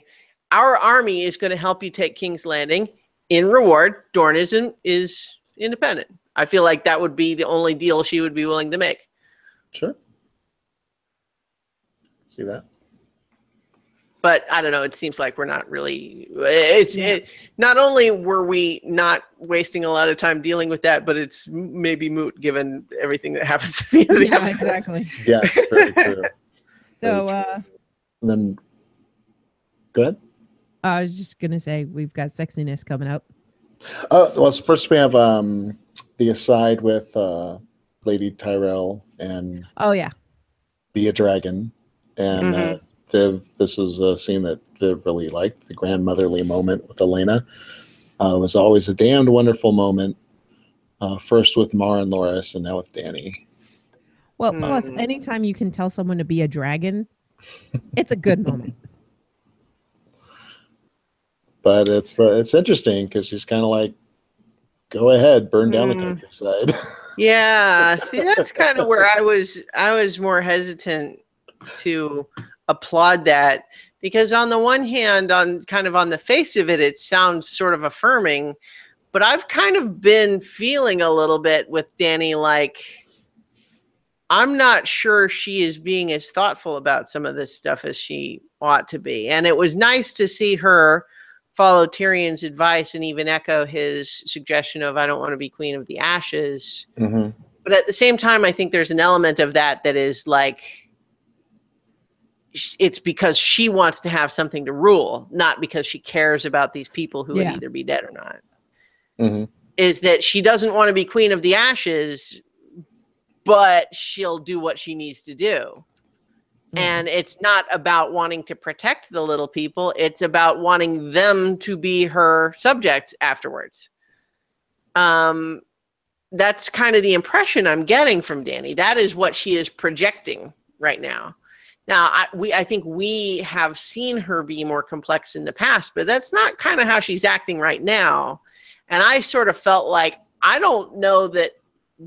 "Our army is going to help you take King's Landing. In reward, Dorne is independent." I feel like that would be the only deal she would be willing to make. Sure. See that. But I don't know. It seems like we're not really. Not only were we not wasting a lot of time dealing with that, but it's maybe moot given everything that happens. Exactly. Yeah, it's very true. So, and then, go ahead. I was just gonna say we've got sexiness coming up. Well, so first we have the aside with Lady Tyrell and Be a Dragon. And Viv, this was a scene that Viv really liked, the grandmotherly moment with Elena. It was always a damned wonderful moment, first with Mar and Loras, and now with Dany. Well, plus, anytime you can tell someone to be a dragon, it's a good moment. But it's interesting because she's kind of like, go ahead, burn down the countryside. Yeah, see, that's kind of where I was more hesitant to applaud that, because on the one hand, on the face of it, it sounds sort of affirming, but I've kind of been feeling a little bit with Dany like, I'm not sure she is being as thoughtful about some of this stuff as she ought to be. And it was nice to see her follow Tyrion's advice and even echo his suggestion of, I don't want to be Queen of the Ashes. Mm-hmm. But at the same time, I think there's an element of that is like, it's because she wants to have something to rule, not because she cares about these people who would either be dead or not. Mm-hmm. Is that she doesn't want to be Queen of the Ashes, but she'll do what she needs to do. Mm-hmm. And it's not about wanting to protect the little people. It's about wanting them to be her subjects afterwards. That's kind of the impression I'm getting from Dany. That is what she is projecting right now. Now, I think we have seen her be more complex in the past, but that's not kind of how she's acting right now. And I sort of felt like, I don't know that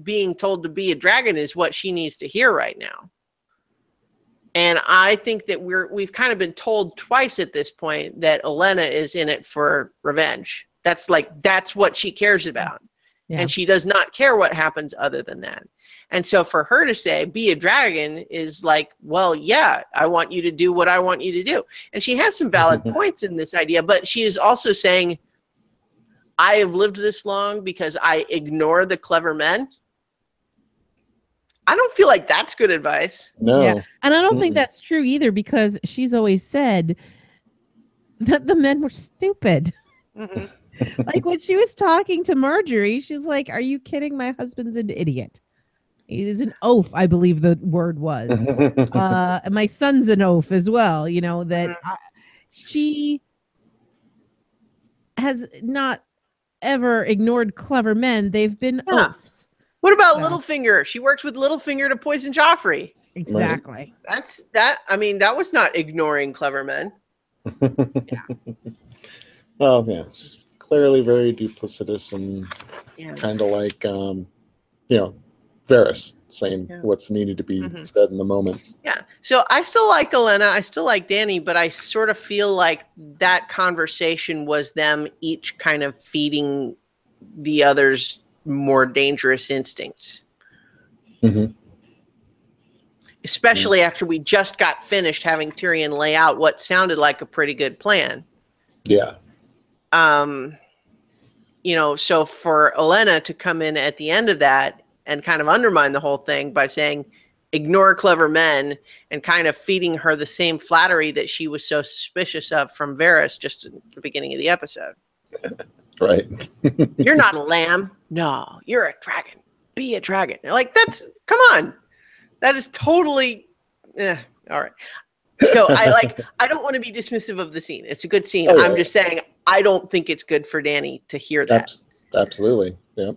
being told to be a dragon is what she needs to hear right now. And I think that we've kind of been told twice at this point that Olenna is in it for revenge. That's what she cares about. Yeah. And she does not care what happens other than that. And so for her to say, be a dragon is like, well, yeah, I want you to do what I want you to do. And she has some valid points in this idea, but she is also saying, I have lived this long because I ignore the clever men. I don't feel like that's good advice. No. Yeah. And I don't think that's true either, because she's always said that the men were stupid. Like when she was talking to Marjorie, she's like, are you kidding? My husband's an idiot. He is an oaf, I believe the word was. And my son's an oaf as well. You know, that she has not ever ignored clever men. They've been oafs. What about Littlefinger? She works with Littlefinger to poison Joffrey. Exactly. I mean, that was not ignoring clever men. Well, yeah, it's just clearly very duplicitous and kind of like, Varys saying what's needed to be said in the moment. Yeah. So I still like Olenna. I still like Dany, but I sort of feel like that conversation was them each kind of feeding the other's more dangerous instincts. Especially after we just got finished having Tyrion lay out what sounded like a pretty good plan. Yeah. So for Olenna to come in at the end of that and kind of undermine the whole thing by saying, ignore clever men, and kind of feeding her the same flattery that she was so suspicious of from Varys just at the beginning of the episode. Right. You're not a lamb. No, you're a dragon. Be a dragon. Like, come on. That is totally, all right. So I don't want to be dismissive of the scene. It's a good scene. Oh, yeah. I'm just saying, I don't think it's good for Dany to hear that. Absolutely. Yep.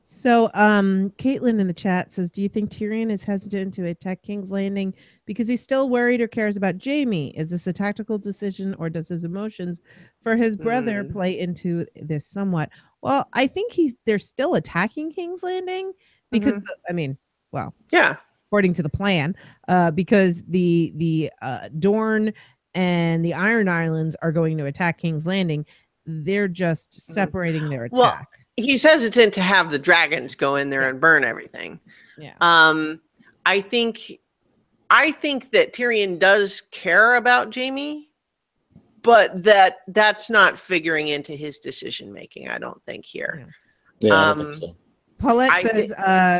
So, Caitlin in the chat says, do you think Tyrion is hesitant to attack King's Landing because he's still worried or cares about Jaime? Is this a tactical decision, or does his emotions for his brother play into this somewhat? Well, I think they're still attacking King's Landing because, according to the plan, because the Dorne and the Iron Islands are going to attack King's Landing. They're just separating their attack. Well, he's hesitant to have the dragons go in there and burn everything. Yeah. I think that Tyrion does care about Jaime, but that's not figuring into his decision making, I don't think, here. Yeah, I don't think so. Paulette says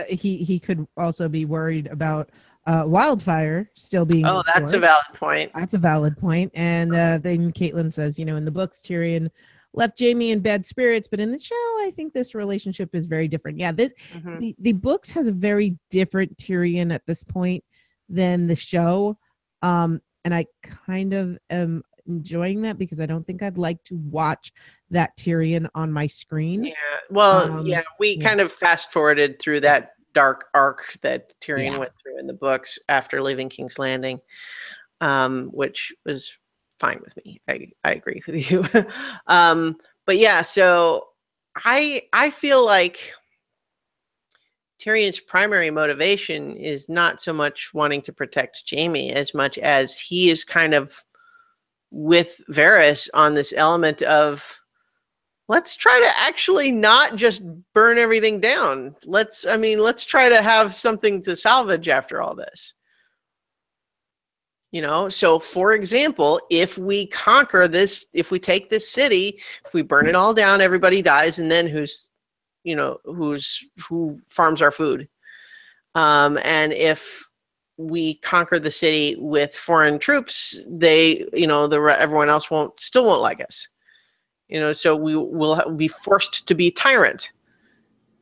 he could also be worried about wildfire still being restored. That's a valid point. That's a valid point. And then Caitlin says, in the books, Tyrion left Jaime in bad spirits, but in the show, I think this relationship is very different. Yeah, the books has a very different Tyrion at this point than the show. And I kind of am enjoying that because I don't think I'd like to watch that Tyrion on my screen. Yeah. Well, we kind of fast forwarded through that dark arc that Tyrion went through in the books after leaving King's Landing, which was fine with me. I agree with you. But yeah, so I feel like Tyrion's primary motivation is not so much wanting to protect Jaime as much as he is kind of with Varys on this element of, let's try to actually not just burn everything down. Let's try to have something to salvage after all this. So for example, if we conquer this, if we take this city, if we burn it all down, everybody dies, and then who farms our food? And if we conquer the city with foreign troops, everyone else still won't like us. So we will be forced to be tyrant.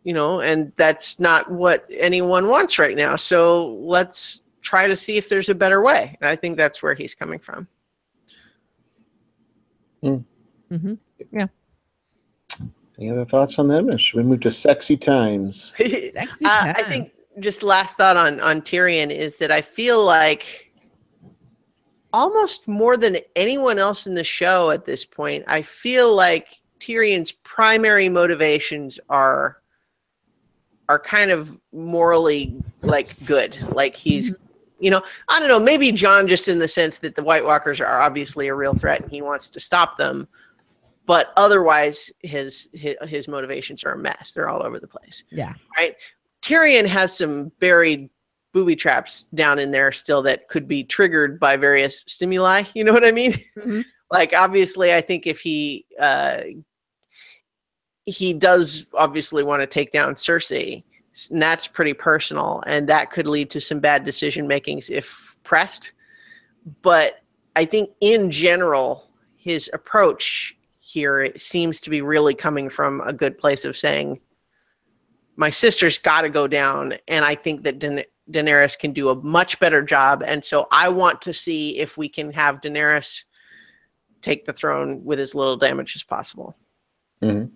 And that's not what anyone wants right now. So let's try to see if there's a better way. And I think that's where he's coming from. Yeah. Any other thoughts on them, or should we move to sexy times? I think just last thought on Tyrion is that I feel like almost more than anyone else in the show at this point, I feel like Tyrion's primary motivations are kind of morally good. Like he's, I don't know, maybe Jon just in the sense that the White Walkers are obviously a real threat and he wants to stop them. but otherwise his motivations are a mess. They're all over the place. Yeah. Right. Tyrion has some buried booby traps down in there still that could be triggered by various stimuli. You know what I mean? Mm-hmm. Like, obviously, I think if he does obviously want to take down Cersei, and that's pretty personal, and that could lead to some bad decision makings if pressed. But I think in general, his approach here seems to be really coming from a good place of saying, my sister's got to go down, and I think that Daenerys can do a much better job, and so I want to see if we can have Daenerys take the throne with as little damage as possible. Mm-hmm.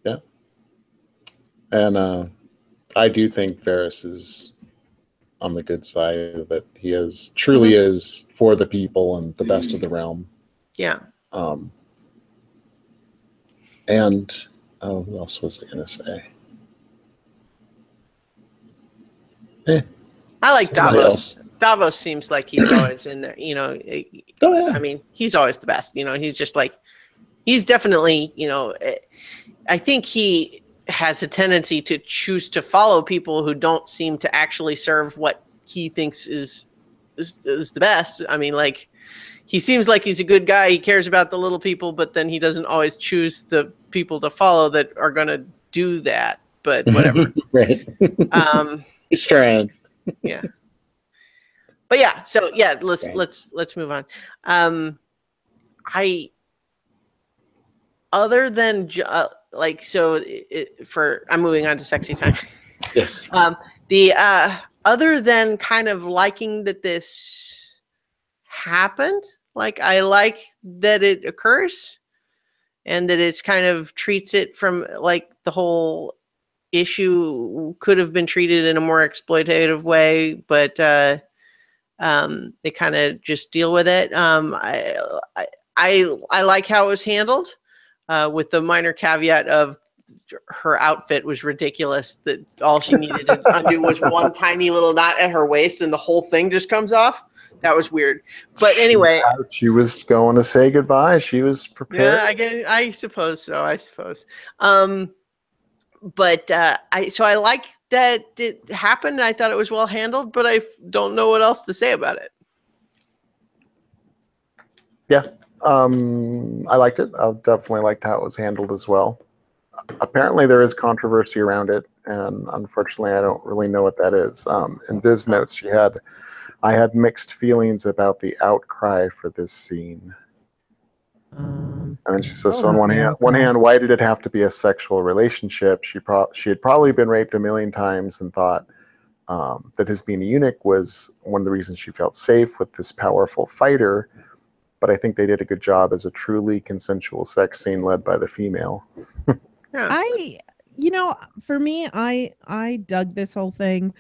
Yeah. And I do think Varys is on the good side, that he is truly is for the people and the best of the realm. Yeah. And who else was I going to say? I like Davos. Davos seems like he's always in there, you know. Oh, yeah. I mean, he's always the best, you know. He's just like, he's definitely, you know, I think he has a tendency to choose to follow people who don't seem to actually serve what he thinks is the best. I mean, like, he seems like he's a good guy. He cares about the little people, but then he doesn't always choose the people to follow that are going to do that. But whatever. Right. He's trying. Yeah. But yeah, so yeah, let's move on. I'm moving on to sexy time. Yes. Other than kind of liking that this happened, like, I like that it occurs, and that it's kind of treats it from, like, the whole issue could have been treated in a more exploitative way, but they kind of just deal with it. I like how it was handled, with the minor caveat of her outfit was ridiculous, that all she needed to undo was one tiny little knot at her waist and the whole thing just comes off. That was weird. But anyway, she was going to say goodbye. She was prepared. Yeah, I suppose so. But I like that it happened. I thought it was well handled, but I don't know what else to say about it. Yeah, I liked it. I definitely liked how it was handled as well. Apparently, there is controversy around it, and unfortunately, I don't really know what that is. In Viv's notes, I had mixed feelings about the outcry for this scene. And then she says, so on one hand, why did it have to be a sexual relationship? She had probably been raped a million times and thought that his being a eunuch was one of the reasons she felt safe with this powerful fighter. But I think they did a good job as a truly consensual sex scene led by the female. Yeah. For me, I dug this whole thing.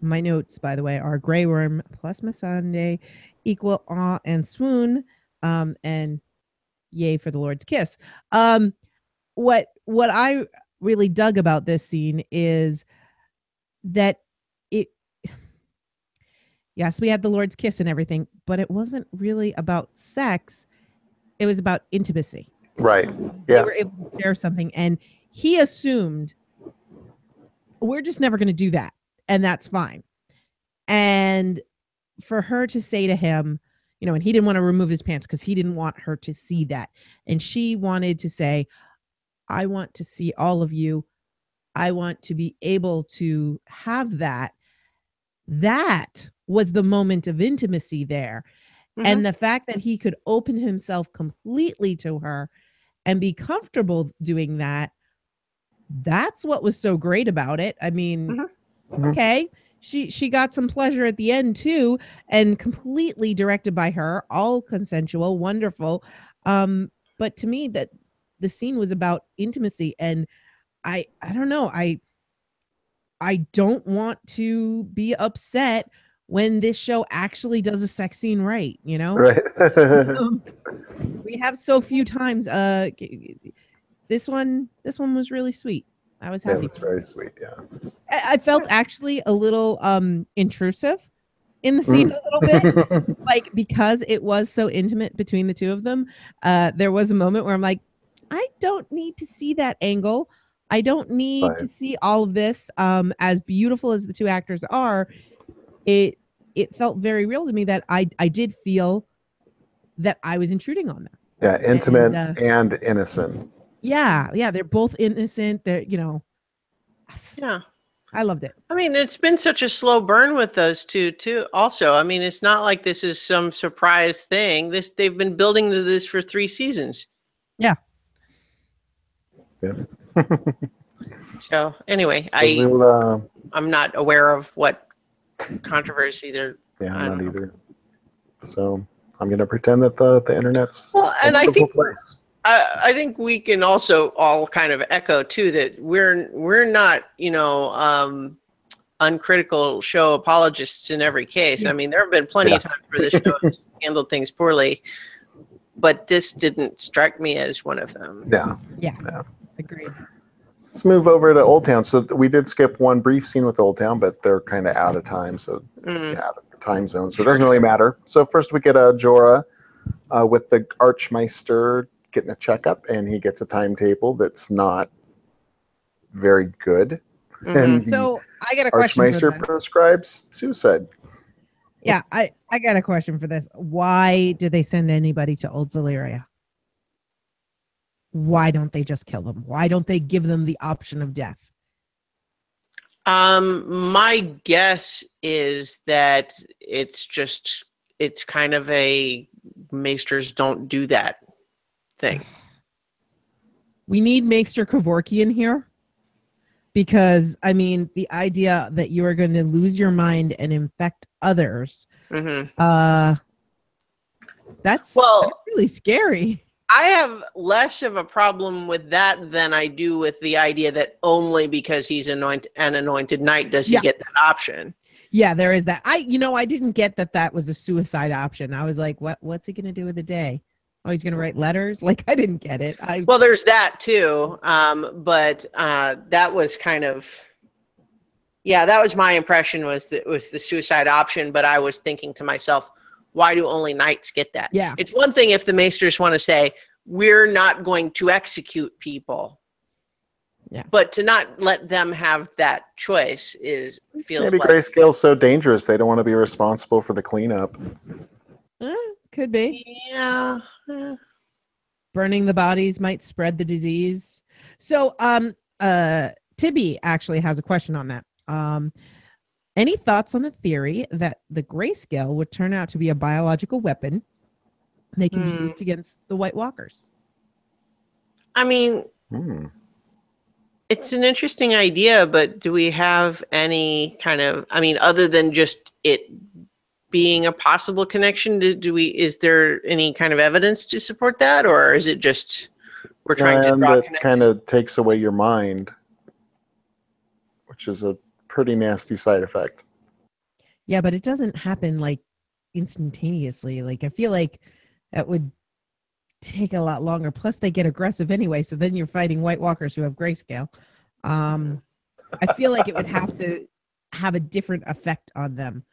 My notes, by the way, are Grey Worm plus Melisandre equal awe and swoon, and yay for the Lord's kiss. What I really dug about this scene is that yes, we had the Lord's kiss and everything, but it wasn't really about sex. It was about intimacy. Right. They Yeah. were able to share something, and he assumed we're just never going to do that, and that's fine. And for her to say to him, and he didn't want to remove his pants because he didn't want her to see that. And she wanted to say, I want to see all of you. I want to be able to have that. That was the moment of intimacy there. Mm-hmm. And the fact that he could open himself completely to her and be comfortable doing that, that's what was so great about it. I mean, okay, she got some pleasure at the end too, and completely directed by her, all consensual, wonderful. But to me, that the scene was about intimacy, and I don't know, I don't want to be upset when this show actually does a sex scene right, Right. We have so few times. This one was really sweet. I was happy. It was very sweet, yeah. I felt actually a little intrusive in the scene a little bit, like because it was so intimate between the two of them. There was a moment where I'm like, I don't need to see that angle. I don't need to see all of this. As beautiful as the two actors are, it felt very real to me that I did feel that I was intruding on them. Yeah, intimate and innocent. Yeah, they're both innocent. They're, yeah. I loved it. I mean, it's been such a slow burn with those two too. Also, I mean, it's not like this is some surprise thing. They've been building to this for 3 seasons. Yeah. Yeah. So anyway, so I'm not aware of what controversy there. Yeah, I'm not either. So I'm going to pretend that the internet's and I think place. I think we can also all kind of echo too that we're not uncritical show apologists in every case. I mean, there have been plenty of times where the show has handled things poorly, but this didn't strike me as one of them. Yeah. Agreed. Let's move over to Old Town. So we did skip one brief scene with Old Town, but they're kind of out of time, so out of the time zone, so it doesn't really matter. So first we get Jorah with the Archmeister getting a checkup, and he gets a timetable that's not very good. And so I got a question. Archmeister prescribes suicide. Yeah, I got a question for this. Why did they send anybody to Old Valyria? Why don't they just kill them? Why don't they give them the option of death? My guess is that it's kind of a maesters don't do that thing. We need Maester Kevorkian here, because I mean, the idea that you are going to lose your mind and infect others, that's really scary. I have less of a problem with that than I do with the idea that only because he's an anointed knight does he get that option. Yeah, there is that. I didn't get that was a suicide option. I was like, what's he going to do with the day? Oh, he's going to write letters? Like, I didn't get it. Well, there's that too. But that was kind of, that was my impression, was the suicide option. But I was thinking to myself, why do only knights get that? Yeah. It's one thing if the maesters want to say, we're not going to execute people. Yeah. But to not let them have that choice feels maybe like... Grayscale's so dangerous they don't want to be responsible for the cleanup. Could be. Yeah. Burning the bodies might spread the disease. So Tibby actually has a question on that. Any thoughts on the theory that the grayscale would turn out to be a biological weapon they can be used against the White Walkers? I mean, it's an interesting idea, but do we have any kind of, other than just it being a possible connection, is there any kind of evidence to support that? Or is it just we're trying to draw that kind of takes away your mind, which is a pretty nasty side effect. Yeah, but it doesn't happen like instantaneously. Like, I feel like that would take a lot longer. Plus they get aggressive anyway, so then you're fighting White Walkers who have grayscale. I feel like it would have to have a different effect on them.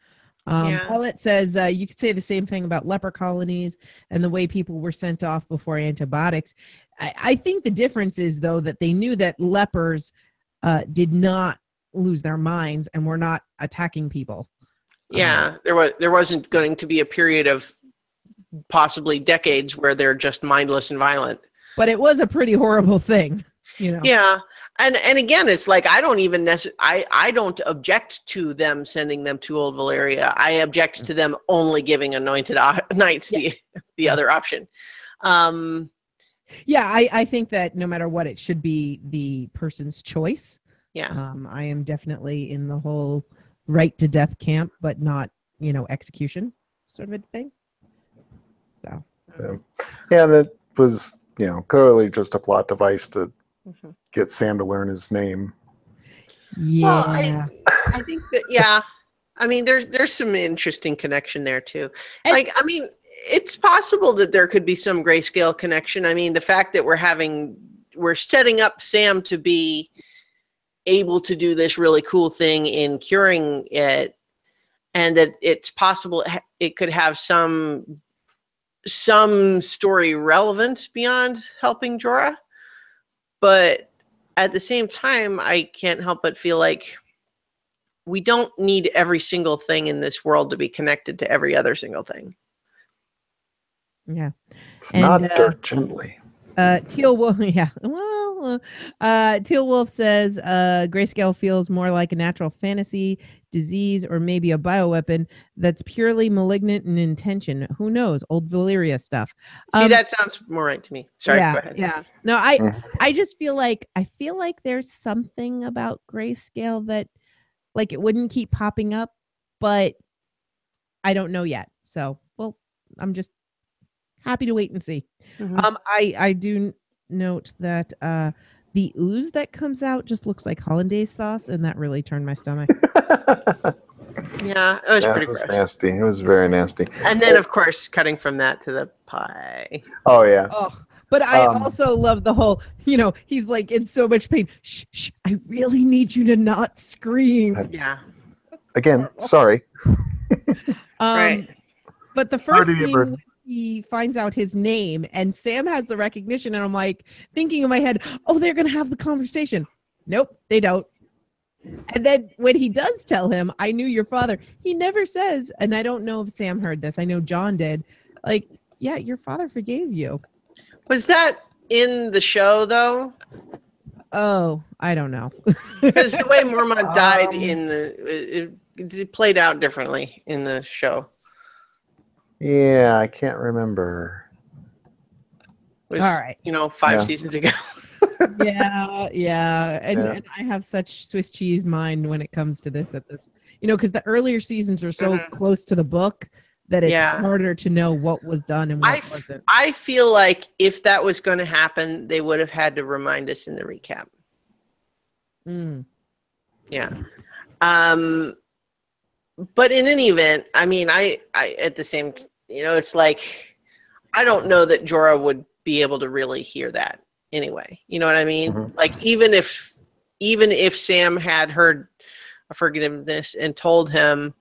Paulette says you could say the same thing about leper colonies and the way people were sent off before antibiotics. I think the difference is, though, that they knew that lepers did not lose their minds and were not attacking people. There wasn't going to be a period of possibly decades where they're just mindless and violent. But it was a pretty horrible thing, Yeah. And again, it's like, I don't object to them sending them to Old Valyria. I object to them only giving anointed knights the other option. I think that no matter what, it should be the person's choice. Yeah. I am definitely in the whole right to death camp, but not, execution sort of a thing. So. Yeah, that was, clearly just a plot device to get Sam to learn his name. Yeah. Well, I think that, there's some interesting connection there too. It's possible that there could be some grayscale connection. The fact that we're setting up Sam to be able to do this really cool thing in curing it, and that it's possible it could have some story relevance beyond helping Jorah. But at the same time, I can't help but feel like we don't need every single thing in this world to be connected to every other single thing. Yeah. It's not dirt gently. Teal Wolf, yeah. Well, Teal Wolf says grayscale feels more like a natural fantasy disease or maybe a bioweapon that's purely malignant in intention. Who knows? Old Valyria stuff. See, that sounds more right to me. Sorry, yeah, go ahead. Yeah. No, I just feel like there's something about grayscale that like it wouldn't keep popping up, but I don't know yet. So, well, I'm just happy to wait and see. Mm-hmm. I do note that the ooze that comes out just looks like hollandaise sauce, and that really turned my stomach. Yeah, it was pretty gross. Nasty. It was very nasty. And then, of course, cutting from that to the pie. Oh yeah. Oh, but I also love the whole. He's like in so much pain. Shh! I really need you to not scream. Yeah. Again, sorry. Right. But the first scene, he finds out his name, and Sam has the recognition, and I'm like thinking in my head, oh, they're gonna have the conversation. Nope, they don't. And then when he does tell him, I knew your father, he never says, and I don't know if Sam heard this, I know John did, like, yeah, your father forgave you. Was that in the show, though? Oh, I don't know. Because the way Mormont died it played out differently in the show. Yeah, I can't remember. It was, all right. 5 seasons ago. Yeah. And I have such Swiss cheese mind when it comes to this because the earlier seasons are so close to the book that it's harder to know what was done and what wasn't. I feel like if that was going to happen, they would have had to remind us in the recap. Yeah. But in any event, I mean, I at the same, it's like, I don't know that Jorah would be able to really hear that anyway. You know what I mean? Mm-hmm. Like, even if Sam had heard a forgiveness and told him,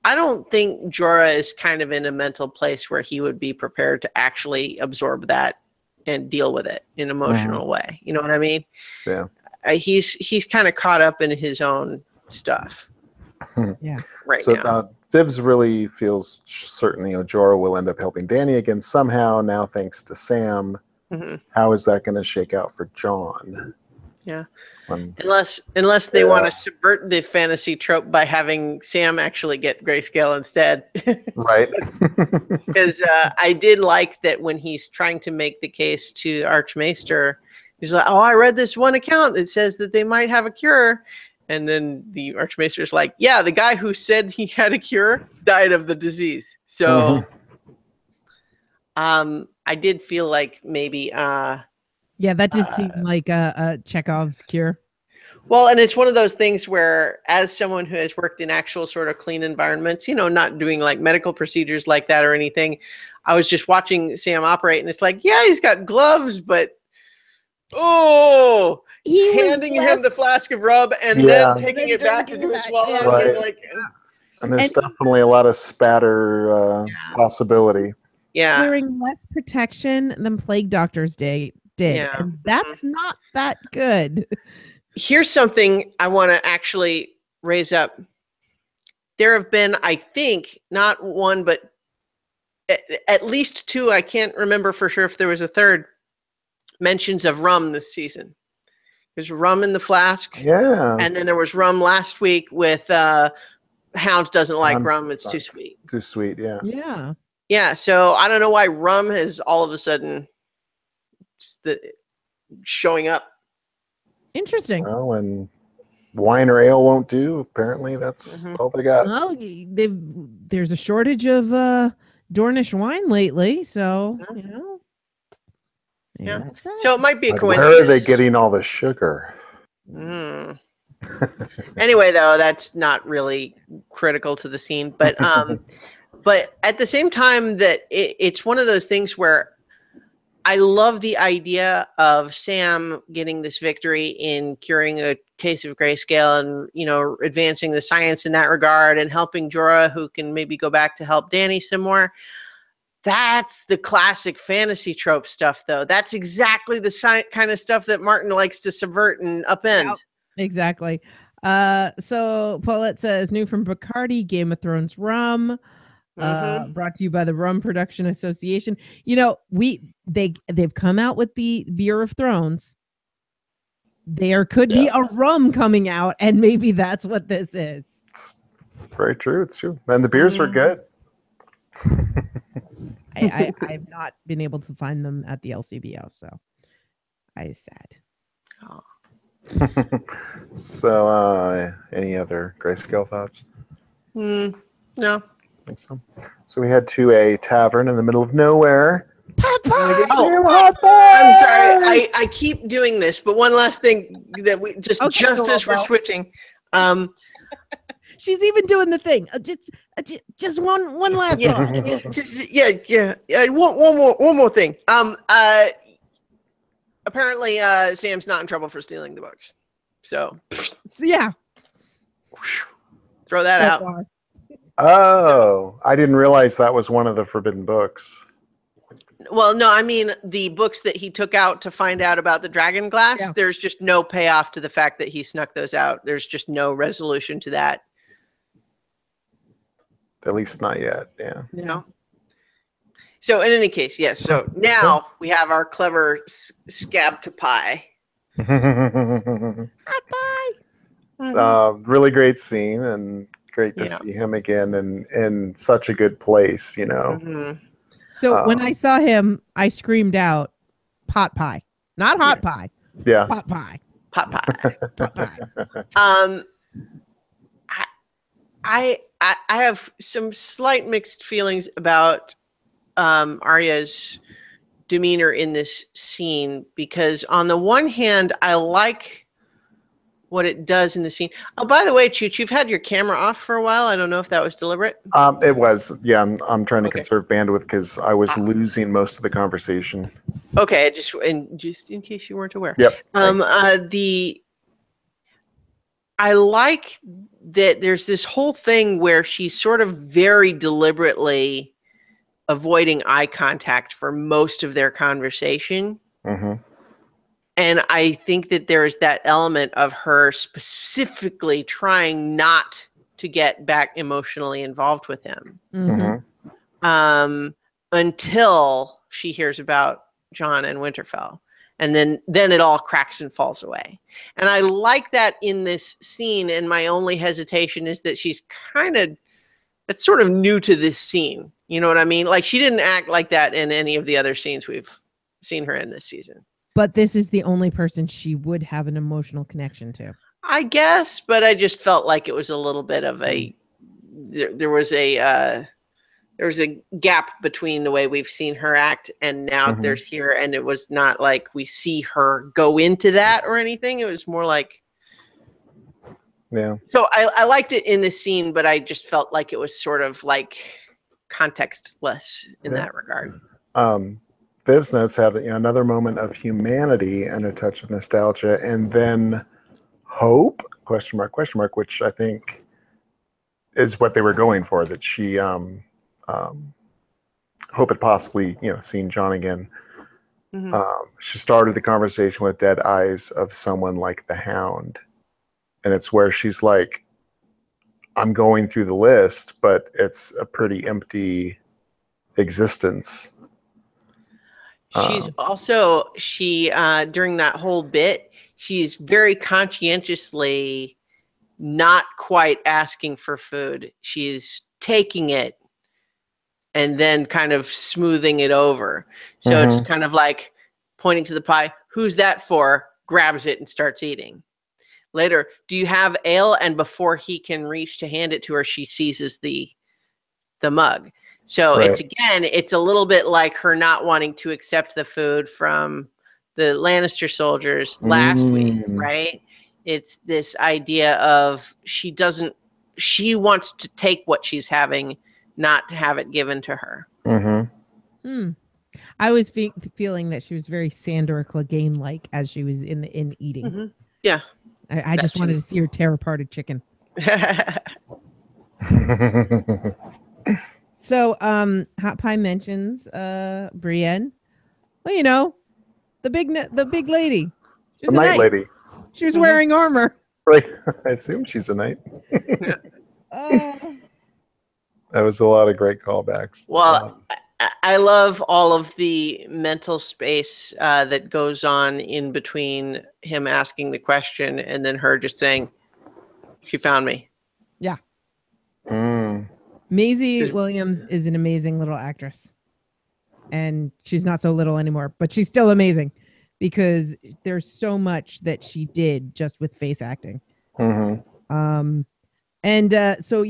I don't think Jorah is kind of in a mental place where he would be prepared to actually absorb that and deal with it in an emotional way. You know what I mean? Yeah. He's kind of caught up in his own stuff. Yeah. Right now. Vivs really feels certain, Jorah will end up helping Dany again somehow. Now, thanks to Sam. Mm-hmm. How is that going to shake out for Jon? Yeah. Unless they want to subvert the fantasy trope by having Sam actually get grayscale instead. Right. Because I did like that when he's trying to make the case to Archmaester, he's like, oh, I read this one account that says that they might have a cure. And then the Archmaester's like, yeah, the guy who said he had a cure died of the disease. So I did feel like maybe... yeah, that did seem like a Chekhov's cure. Well, and it's one of those things where, as someone who has worked in actual sort of clean environments, not doing like medical procedures like that or anything, I was just watching Sam operate, and it's like, yeah, he's got gloves, but handing him the flask of rub and then taking it back to do a swallow. Right. And there's definitely a lot of spatter possibility. Yeah. Wearing less protection than plague doctors did. Yeah. And that's not that good. Here's something I want to actually raise up. There have been, I think, not one, but at least 2, I can't remember for sure if there was a third, mentions of rum this season. There's rum in the flask. Yeah. And then there was rum last week with Hound doesn't like rum. It's too sweet. Too sweet, yeah. Yeah. Yeah, so I don't know why rum has all of a sudden showing up. Interesting. Well, and wine or ale won't do. Apparently, that's all they got. Well, there's a shortage of Dornish wine lately, so Yeah. So it might be a coincidence. Where are they getting all the sugar? Anyway, though, that's not really critical to the scene. But but at the same time, that it's one of those things where I love the idea of Sam getting this victory in curing a case of grayscale and, you know, advancing the science in that regard and helping Jorah, who can maybe go back to help Dany some more. That's the classic fantasy trope stuff, though. That's exactly the kind of stuff that Martin likes to subvert and upend. Yep, exactly. So Paulette says, new from Bacardi, Game of Thrones rum. Brought to you by the Rum Production Association. You know, they've come out with the Beer of Thrones. There could be a rum coming out, and maybe that's what this is. It's very true. It's true. And the beers were good. I've not been able to find them at the LCBO, so I sad. Oh. So, any other grayscale thoughts? No. I think so. So we head to a tavern in the middle of nowhere. I'm sorry. I keep doing this, but one last thing that we just as we're switching. She's even doing the thing. Just one last thought. Yeah. One more thing. Apparently, Sam's not in trouble for stealing the books. So yeah. Throw that out. Oh, I didn't realize that was one of the forbidden books. Well, no, I mean the books that he took out to find out about the dragon glass. Yeah. There's just no payoff to the fact that he snuck those out. There's just no resolution to that. At least not yet. Yeah. No. So in any case, yes. So now we have our clever scab to pie. Pie. Really great scene and great to see him again in such a good place, you know. So when I saw him, I screamed out, "Pot pie, not hot pie." Yeah, pot pie, pot pie, pot pie. I have some slight mixed feelings about Arya's demeanor in this scene, because on the one hand, I like what it does in the scene. Oh, by the way, Chooch, you've had your camera off for a while. I don't know if that was deliberate. It was. Yeah, I'm trying to conserve bandwidth because I was losing most of the conversation. Okay, just in case you weren't aware. Yep. I like that there's this whole thing where she's sort of very deliberately avoiding eye contact for most of their conversation. Mm-hmm. And I think that there is that element of her specifically trying not to get back emotionally involved with him. Mm-hmm. Until she hears about Jon and Winterfell. And then it all cracks and falls away. And I like that in this scene. And my only hesitation is that she's that's sort of new to this scene. You know what I mean? Like, she didn't act like that in any of the other scenes we've seen her in this season. But this is the only person she would have an emotional connection to. I guess, but I just felt like it was a little bit of there was a gap between the way we've seen her act and now there's here, and it was not like we see her go into that or anything. It was more like, yeah. So I liked it in the scene, but I just felt like it was sort of like contextless in that regard. Viv's notes have another moment of humanity and a touch of nostalgia, and then hope, question mark, which I think is what they were going for, that she hope had possibly, seen Jon again. Mm-hmm. She started the conversation with dead eyes of someone like the Hound. And it's where she's like, I'm going through the list, but it's a pretty empty existence. She's also, during that whole bit, she's very conscientiously not quite asking for food. She's taking it and then kind of smoothing it over. So it's kind of like pointing to the pie. Who's that for? Grabs it and starts eating. Later, do you have ale? And before he can reach to hand it to her, she seizes the mug. So it's a little bit like her not wanting to accept the food from the Lannister soldiers last week, right? It's this idea of she wants to take what she's having, not to have it given to her. I was feeling that she was very Sandor Clegane like as she was in the inn eating. Mm-hmm. Yeah. I just wanted to see her tear apart a chicken. So, Hot Pie mentions Brienne. Well, you know, the big lady. She's the night lady. She was wearing armor. Right. I assume she's a knight. That was a lot of great callbacks. Well, I love all of the mental space that goes on in between him asking the question and then her just saying, "She found me." Yeah. Maisie Williams is an amazing little actress. And she's not so little anymore, but she's still amazing because there's so much that she did just with face acting. Mm-hmm. So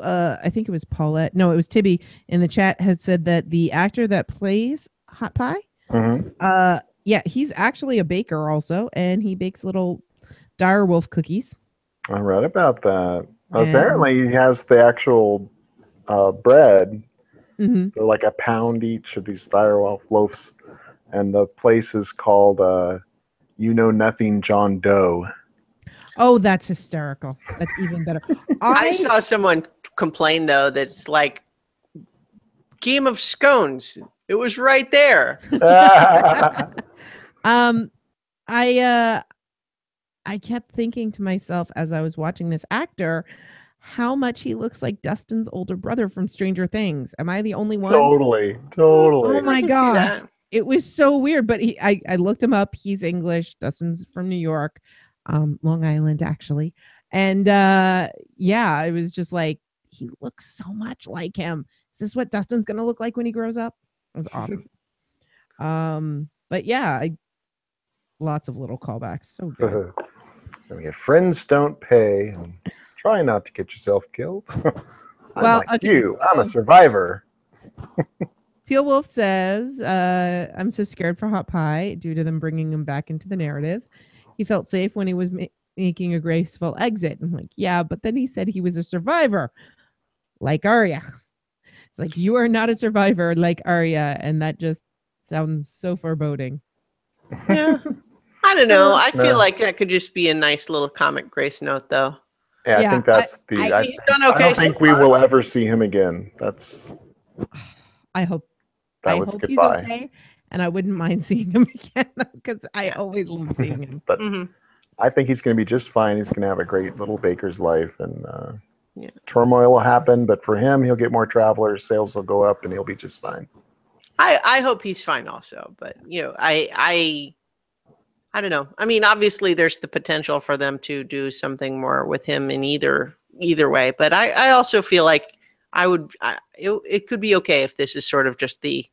I think it was Paulette. No, it was Tibby in the chat had said that the actor that plays Hot Pie, he's actually a baker also, and he bakes little direwolf cookies. I read about that. Apparently, he has the actual bread. Mm-hmm. They're like £1 each of these direwolf loaves, and the place is called You Know Nothing John Doe. Oh, that's hysterical. That's even better. I saw someone complain though that it's like game of scones. It was right there. I kept thinking to myself as I was watching this actor, how much he looks like Dustin's older brother from Stranger Things. Am I the only one? Totally. Oh my gosh. It was so weird, but I looked him up. He's English. Dustin's from New York. Long Island actually. And it was just like he looks so much like him. Is this what Dustin's gonna look like when he grows up? It was awesome. But yeah, lots of little callbacks. So good. Friends don't pay, and try not to get yourself killed. I'm a survivor. Teal Wolf says, I'm so scared for Hot Pie due to them bringing him back into the narrative. He felt safe when he was making a graceful exit. I'm like, yeah, but then he said he was a survivor, like Arya. It's like, you are not a survivor like Arya, and that just sounds so foreboding. Yeah, I don't know. I feel like that could just be a nice little comic grace note, though. Yeah, I think that's he's done okay. I don't think we will ever see him again. I hope goodbye. He's okay. And I wouldn't mind seeing him again because I always love seeing him. But I think he's going to be just fine. He's going to have a great little baker's life, and turmoil will happen. But for him, he'll get more travelers, sales will go up, and he'll be just fine. I hope he's fine also. But I don't know. I mean, obviously, there's the potential for them to do something more with him in either way. But I also feel like it could be okay if this is sort of just the.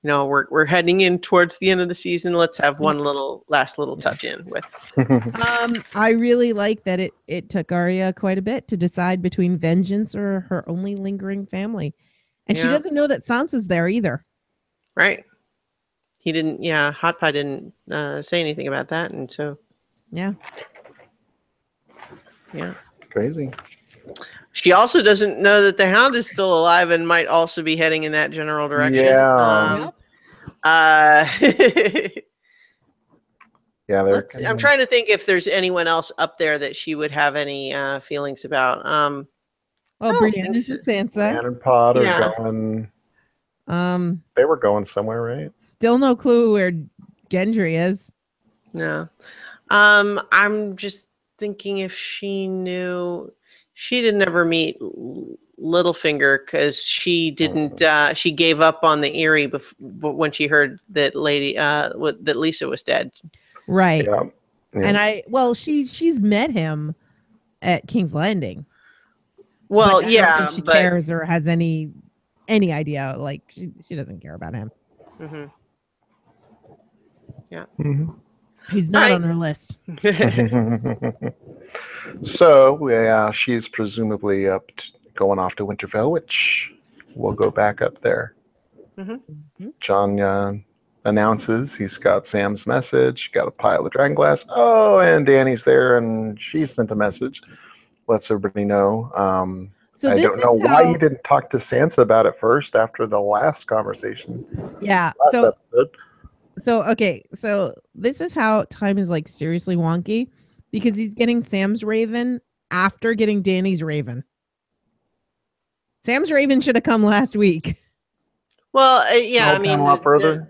We're heading in towards the end of the season. Let's have one last little touch in with. I really like that it took Arya quite a bit to decide between vengeance or her only lingering family, and she doesn't know that Sansa's there either. Right. He didn't. Yeah, Hot Pie didn't say anything about that, and so. Yeah. Crazy. She also doesn't know that the Hound is still alive and might also be heading in that general direction. Yeah. I'm trying to think if there's anyone else up there that she would have any feelings about. Brienne is Sansa. Anne and Pod are going. They were going somewhere, right? Still no clue where Gendry is. No. I'm just thinking if she knew. She didn't ever meet Littlefinger because she didn't. She gave up on the Eyrie when she heard that that Lisa was dead. Right. Yeah. And she's met him at King's Landing. Well, but I don't think she cares or has any idea. Like she doesn't care about him. Mm-hmm. Yeah. Mm-hmm. He's not on her list. So she's presumably going off to Winterfell, which we'll go back up there. Mm-hmm. John announces he's got Sam's message, got a pile of dragon glass. Oh, and Dany's there, and she sent a message. Lets everybody know. So I don't know why he didn't talk to Sansa about it first after the last conversation. Yeah. So this is how time is like seriously wonky, because he's getting Sam's Raven after getting Dany's Raven. Sam's Raven should have come last week. Well, yeah, I mean, a lot further.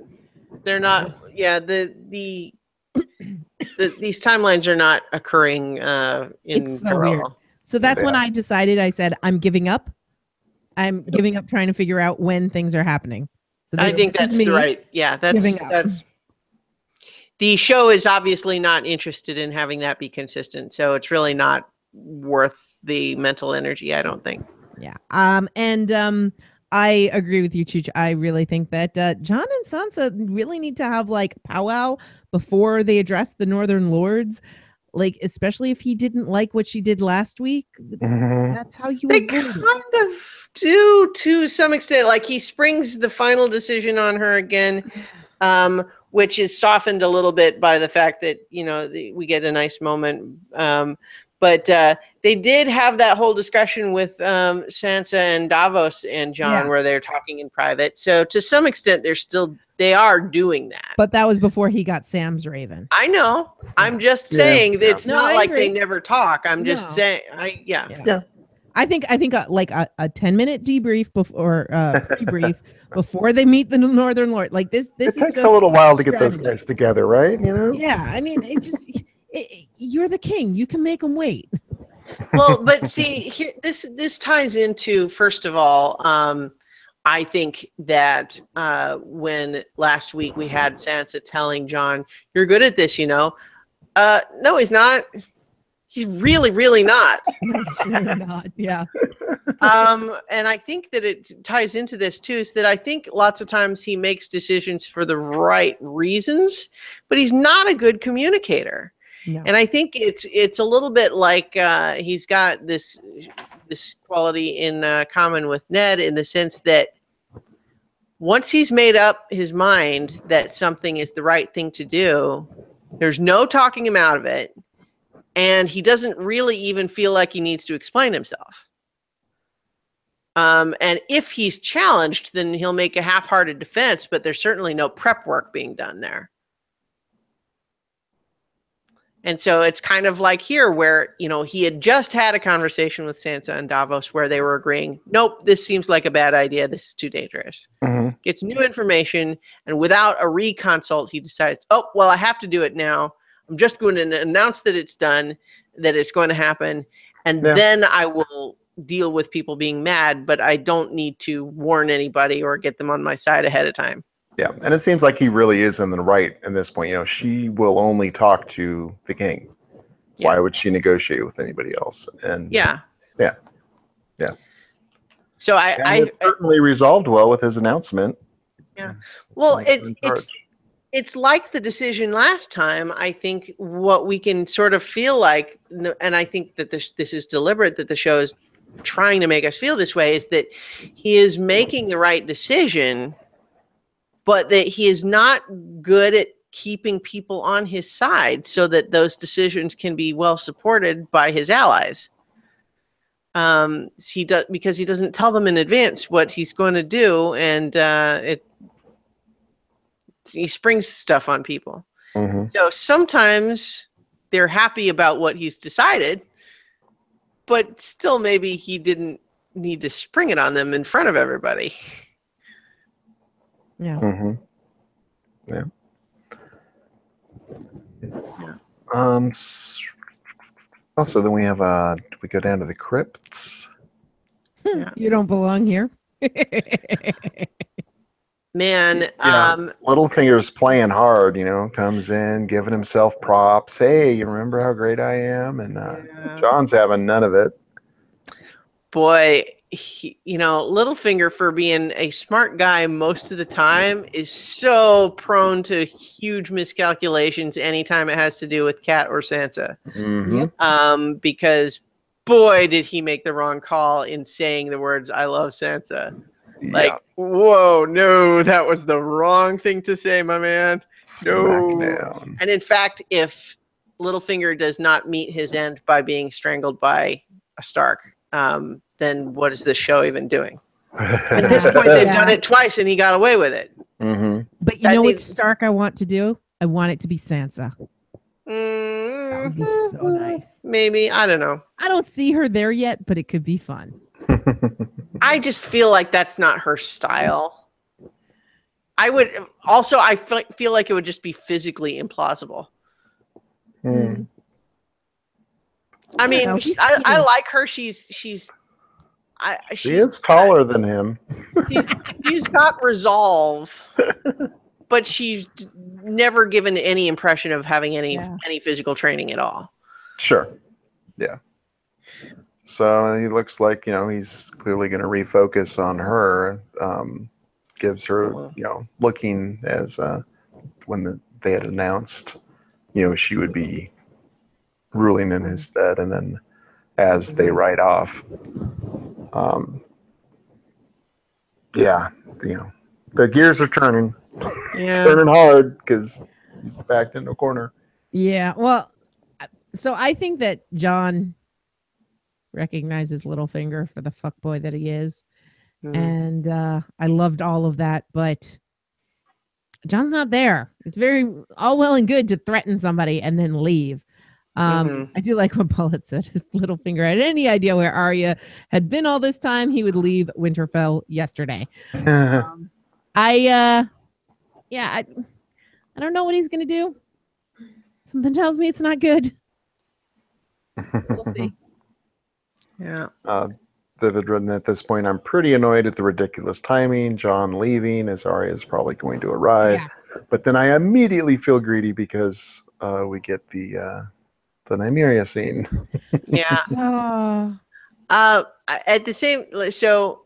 They're not. Yeah, these timelines are not occurring in it's so weird. So that's when I decided. I said, I'm giving up. I'm giving up trying to figure out when things are happening. So I think that's the right. Yeah, that's. The show is obviously not interested in having that be consistent, so it's really not worth the mental energy, I don't think. Yeah. I agree with you, Chooch. I really think that Jon and Sansa really need to have like powwow before they address the Northern Lords. Like, especially if he didn't like what she did last week. That's how you. They kind of do to some extent. Like, he springs the final decision on her again, which is softened a little bit by the fact that, we get a nice moment. But they did have that whole discussion with Sansa and Davos and Jon where they're talking in private. So to some extent, they are doing that. But that was before he got Sam's Raven. I know. I'm just saying that it's not like they never talk. I'm just saying. I think like a 10-minute debrief before pre-brief before they meet the Northern Lord. Like this. It takes a little while to get those guys together, right? Yeah. I mean, you're the king. You can make them wait. Well, but see, here, this ties into, first of all, I think that when last week we had Sansa telling Jon, "You're good at this," no, he's not. He's really, really not. He's really not. Yeah. And I think that it ties into this too, is that I think lots of times he makes decisions for the right reasons, but he's not a good communicator. No. And I think it's a little bit like he's got this quality in common with Ned, in the sense that once he's made up his mind that something is the right thing to do, there's no talking him out of it, and he doesn't really even feel like he needs to explain himself. And if he's challenged, then he'll make a half-hearted defense, but there's certainly no prep work being done there. And so it's kind of like here where, he had just had a conversation with Sansa and Davos where they were agreeing, nope, this seems like a bad idea. This is too dangerous. Mm-hmm. Gets new information, and without a reconsult, he decides, oh, well, I have to do it now. I'm just going to announce that it's done, that it's going to happen, and then I will deal with people being mad, but I don't need to warn anybody or get them on my side ahead of time. Yeah, and it seems like he really is in the right at this point. She will only talk to the king. Yeah. Why would she negotiate with anybody else? And yeah. So I certainly resolved well with his announcement. Yeah. Well, it's like the decision last time. I think what we can sort of feel like, and I think that this is deliberate, that the show is trying to make us feel this way, is that he is making the right decision, but that he is not good at keeping people on his side so that those decisions can be well supported by his allies. Because he doesn't tell them in advance what he's going to do, and he springs stuff on people. Mm-hmm. So sometimes they're happy about what he's decided, but still maybe he didn't need to spring it on them in front of everybody. Yeah. Mm-hmm. Yeah. So then we have we go down to the crypts. You don't belong here. Man, Littlefinger's playing hard, comes in, giving himself props. Hey, you remember how great I am? And Jon's having none of it. Boy, Littlefinger, for being a smart guy most of the time, is so prone to huge miscalculations anytime it has to do with Cat or Sansa. Mm-hmm. Because boy, did he make the wrong call in saying the words, "I love Sansa." Like, whoa, no, that was the wrong thing to say, my man. No. And in fact, if Littlefinger does not meet his end by being strangled by a Stark, then what is this show even doing? At this point, they've done it twice, and he got away with it. Mm-hmm. But you know what Stark I want to do? I want it to be Sansa. That would be so nice. Maybe. I don't know. I don't see her there yet, but it could be fun. I just feel like that's not her style. I feel like it would just be physically implausible. Mm. I mean, I like her. She is taller than him. She's got resolve, but she's never given any impression of having any physical training at all. Sure. Yeah. So he looks like, he's clearly going to refocus on her. Gives her, looking as when they had announced, she would be ruling in his stead, and then as they ride off, the gears are turning. Yeah, turning hard because he's backed into a corner. Yeah, well, so I think that Jon recognizes Littlefinger for the fuckboy that he is. And I loved all of that, but Jon's not there. It's very all well and good to threaten somebody and then leave. I do like what Bullet said. If Littlefinger had any idea where Arya had been all this time, he would leave Winterfell yesterday. I don't know what he's gonna do. Something tells me it's not good. We'll see. Yeah. Vivid written at this point, I'm pretty annoyed at the ridiculous timing. Jon leaving as Arya is probably going to arrive. Yeah. But then I immediately feel greedy because we get the Nymeria scene. Yeah. At the same, so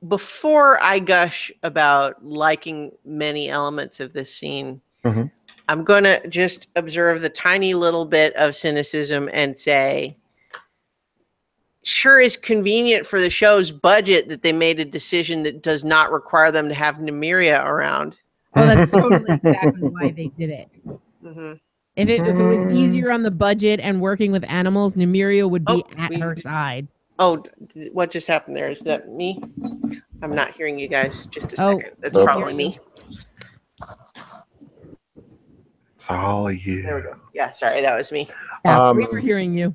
before I gush about liking many elements of this scene, I'm going to just observe the tiny little bit of cynicism and say, sure is convenient for the show's budget that they made a decision that does not require them to have Nymeria around. Oh, that's totally exactly why they did it. If it was easier on the budget and working with animals, Nymeria would be at her side. Oh, what just happened there? Is that me? I'm not hearing you guys. Just a second. That's probably me. It's all you. There we go. Yeah, sorry, that was me. Yeah, we were hearing you.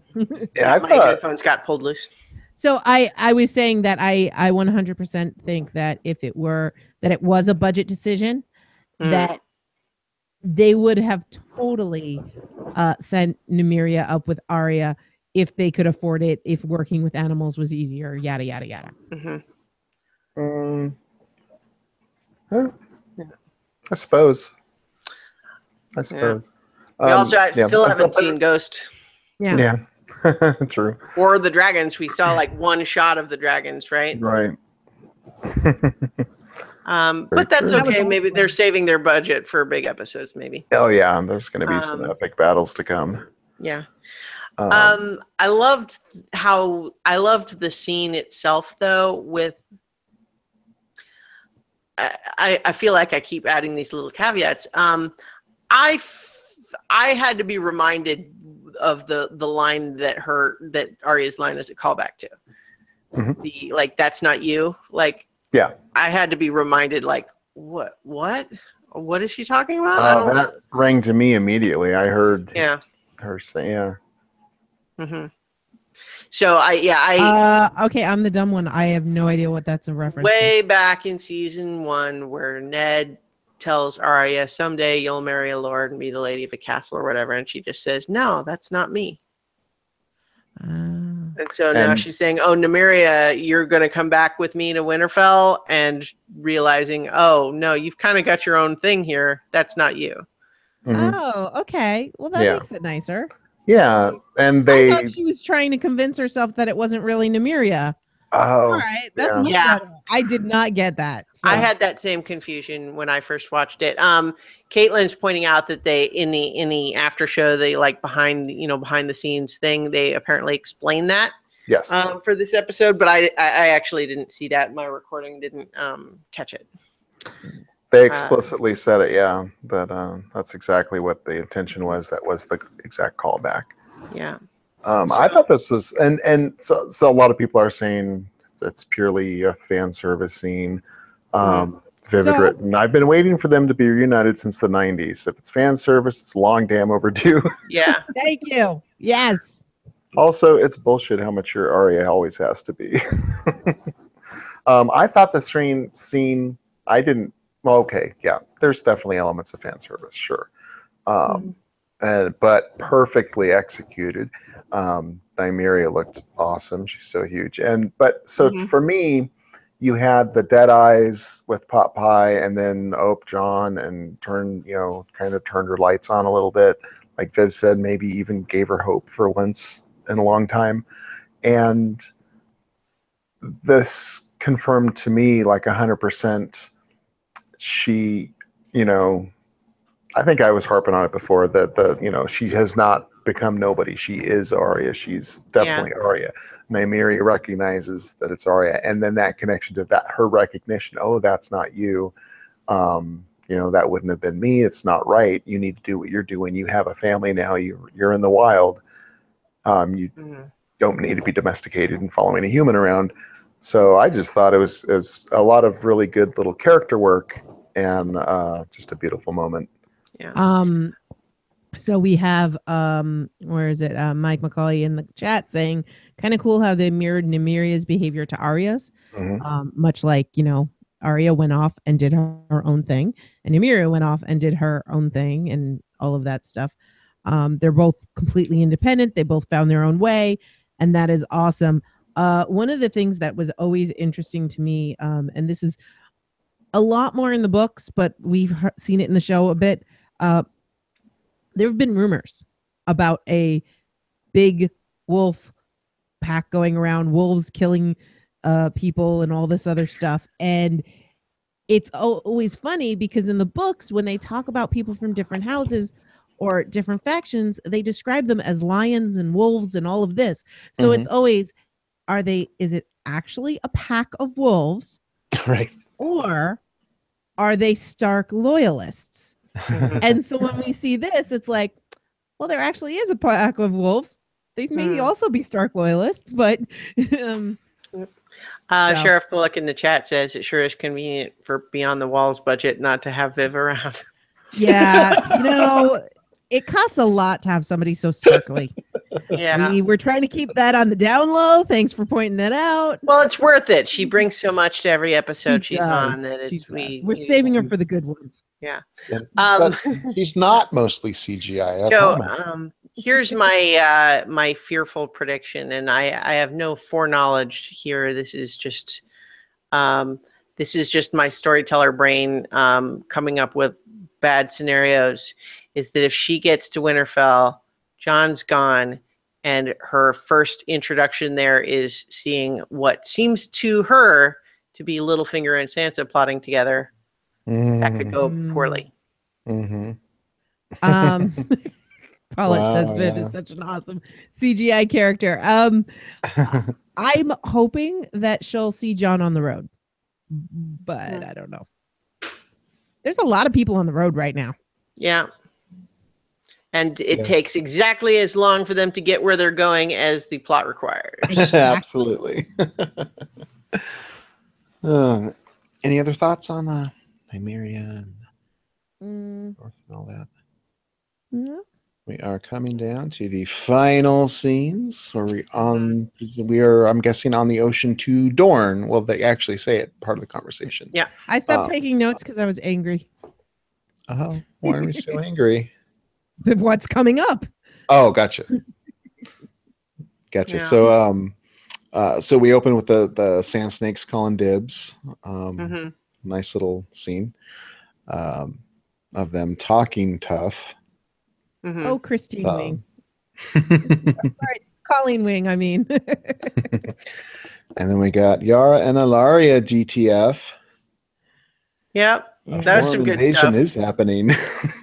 Yeah, my headphones got pulled loose. So I was saying that I 100% think that if it was a budget decision, that they would have totally sent Nymeria up with Arya if they could afford it, if working with animals was easier, yada, yada, yada. I suppose. Yeah. We also still haven't seen Ghost. Yeah. True. Or the dragons. We saw like one shot of the dragons, right? Right. But that's okay. Maybe they're saving their budget for big episodes, maybe. Oh yeah, there's going to be some epic battles to come. Yeah. I loved the scene itself, though. With I feel like I keep adding these little caveats. I had to be reminded of the line that Arya's line is a callback to. The that's not you. Yeah. I had to be reminded, what is she talking about? That rang to me immediately. I heard her say, So okay, I'm the dumb one. I have no idea what that's a reference way back in season 1 where Ned tells Arya, someday you'll marry a lord and be the lady of a castle or whatever, and she just says, no, that's not me. And so now she's saying, oh, Nymeria, you're going to come back with me to Winterfell, and realizing, oh, no, you've kind of got your own thing here. That's not you. Oh, okay. Well, that makes it nicer. Yeah, and I thought she was trying to convince herself that it wasn't really Nymeria. Oh, all right. That's much better. I did not get that. So. I had that same confusion when I first watched it. Caitlin's pointing out that they in the after show, they behind the scenes thing, they apparently explain that. Yes. For this episode, but I actually didn't see that. My recording didn't catch it. They explicitly said it, that that's exactly what the intention was. That was the exact callback. Yeah. I thought this was, and so a lot of people are saying it's purely a fan service scene. Vivid written. I've been waiting for them to be reunited since the 90s. If it's fan service, it's long damn overdue. Yeah. Thank you. Yes. Also, it's bullshit how mature Arya always has to be. I thought the scene, I didn't, well, okay, yeah, there's definitely elements of fan service, sure. But perfectly executed. Nymeria looked awesome. She's so huge. For me, you had the dead eyes with Pot Pie and then Ope John and kind of turned her lights on a little bit. Like Viv said, maybe even gave her hope for once in a long time. And this confirmed to me like 100% she, I think I was harping on it before that she has not become nobody. She is Arya. She's definitely Arya. Nymeria recognizes that it's Arya, and then that connection to that, her recognition, oh, that's not you. That wouldn't have been me. It's not right. You need to do what you're doing. You have a family now. You're in the wild. You don't need to be domesticated and following a human around. So I just thought it was a lot of really good little character work and just a beautiful moment. Yeah. So we have where is it? Mike McCauley in the chat saying, kind of cool how they mirrored Nymeria's behavior to Arya's, much like Arya went off and did her own thing, and Nymeria went off and did her own thing, and all of that stuff. They're both completely independent. They both found their own way, and that is awesome. One of the things that was always interesting to me, and this is a lot more in the books, but we've seen it in the show a bit. There have been rumors about a big wolf pack going around, wolves killing people and all this other stuff. And it's always funny because in the books, when they talk about people from different houses or different factions, they describe them as lions and wolves and all of this. So it's always, is it actually a pack of wolves? Right. Or are they Stark loyalists? And so when we see this, it's like, well, there actually is a pack of wolves. These may also be Stark loyalists, but Sheriff Bullock in the chat says it sure is convenient for Beyond the Walls budget not to have Viv around. Yeah, it costs a lot to have somebody so sparkly. Yeah, we're trying to keep that on the down low. Thanks for pointing that out. Well, it's worth it. She brings so much to every episode she's on that we're saving her for the good ones. Yeah. But she's not mostly CGI. So here's my my fearful prediction, and I have no foreknowledge here. This is just my storyteller brain coming up with bad scenarios. Is that if she gets to Winterfell, Jon's gone, and her first introduction there is seeing what seems to her to be Littlefinger and Sansa plotting together. That could go poorly. Paulette says Viv is such an awesome CGI character. I'm hoping that she'll see Jon on the road, but I don't know. There's a lot of people on the road right now. Yeah. And it takes exactly as long for them to get where they're going as the plot requires. Absolutely. Any other thoughts on Nymeria and North and all that? No. We are coming down to the final scenes where we are, I'm guessing, on the ocean to Dorne. Well, they actually say it part of the conversation. Yeah. I stopped taking notes because I was angry. Oh, why are we so angry? What's coming up? Oh, gotcha. Yeah. So we open with the sand snakes calling dibs. Nice little scene of them talking tough. Oh, Christine Wing. Sorry, Colleen Wing, I mean. And then we got Yara and Ilaria DTF. Yep. That was some good stuff. Is happening.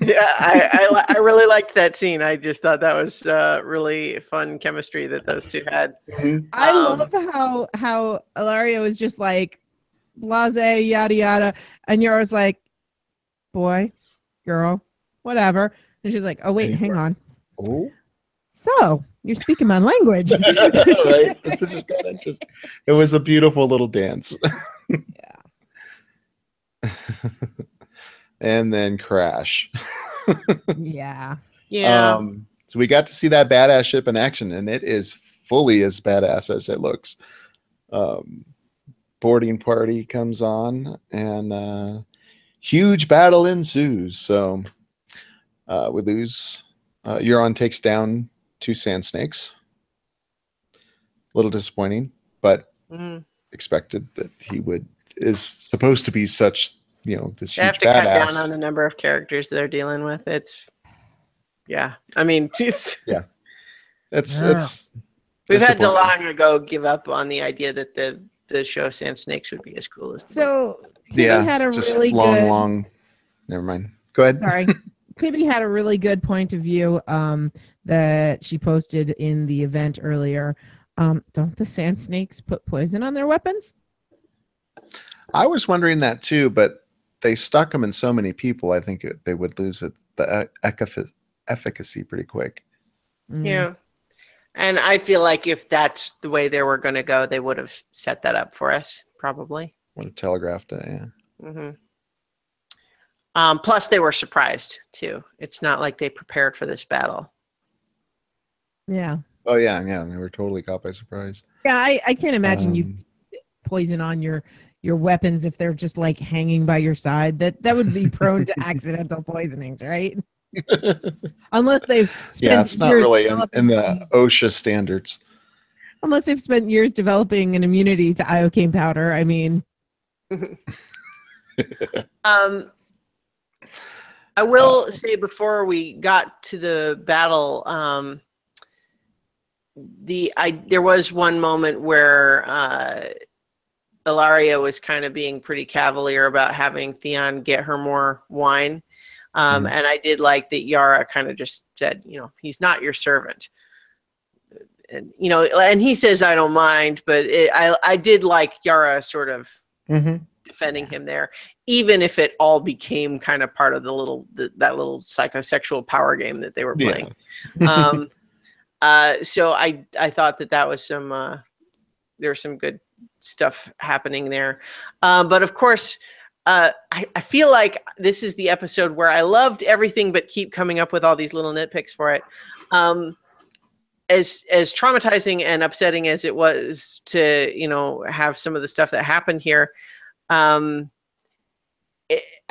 Yeah, I really liked that scene. I just thought that was really fun chemistry that those two had. I love how Ilaria was just like blase, yada yada, and Yara's like, boy, girl, whatever. And she's like, oh wait, hang on. Oh. So you're speaking my language. Right? This is just kind of interesting. It was a beautiful little dance. Yeah. And then crash. Yeah. Yeah. So we got to see that badass ship in action, and it is fully as badass as it looks. Boarding party comes on, and huge battle ensues. So we lose. Euron takes down 2 sand snakes. A little disappointing, but expected that he would. Is supposed to be such, this They huge have to badass. cut down on the number of characters they're dealing with. It's, I mean, it's we've had to long ago give up on the idea that the show Sand Snakes would be as cool as the So Kimmy had a just really long. Never mind. Go ahead. Sorry. Kimmy had a really good point of view that she posted in the event earlier. Don't the sand snakes put poison on their weapons? I was wondering that too, but they stuck them in so many people. I think they would lose the efficacy pretty quick. Yeah. And I feel like if that's the way they were going to go, they would have set that up for us, probably. Would have telegraphed it, yeah. Mm-hmm. Plus, they were surprised, too. It's not like they prepared for this battle. Yeah. Oh, yeah. They were totally caught by surprise. Yeah, I can't imagine you poison on your weapons if they're just like hanging by your side. That would be prone to accidental poisonings, right? Unless they've spent it's not really in the OSHA standards. Unless they've spent years developing an immunity to iocane powder. I mean, I will say before we got to the battle, there was one moment where Ilaria was kind of being pretty cavalier about having Theon get her more wine. And I did like that Yara kind of just said, he's not your servant. And, and he says, I don't mind, but I did like Yara sort of defending him there, even if it all became kind of part of that little psychosexual power game that they were playing. So I thought that was there was some good stuff happening there. But of course, I feel like this is the episode where I loved everything but keep coming up with all these little nitpicks for it. As traumatizing and upsetting as it was to, have some of the stuff that happened here, at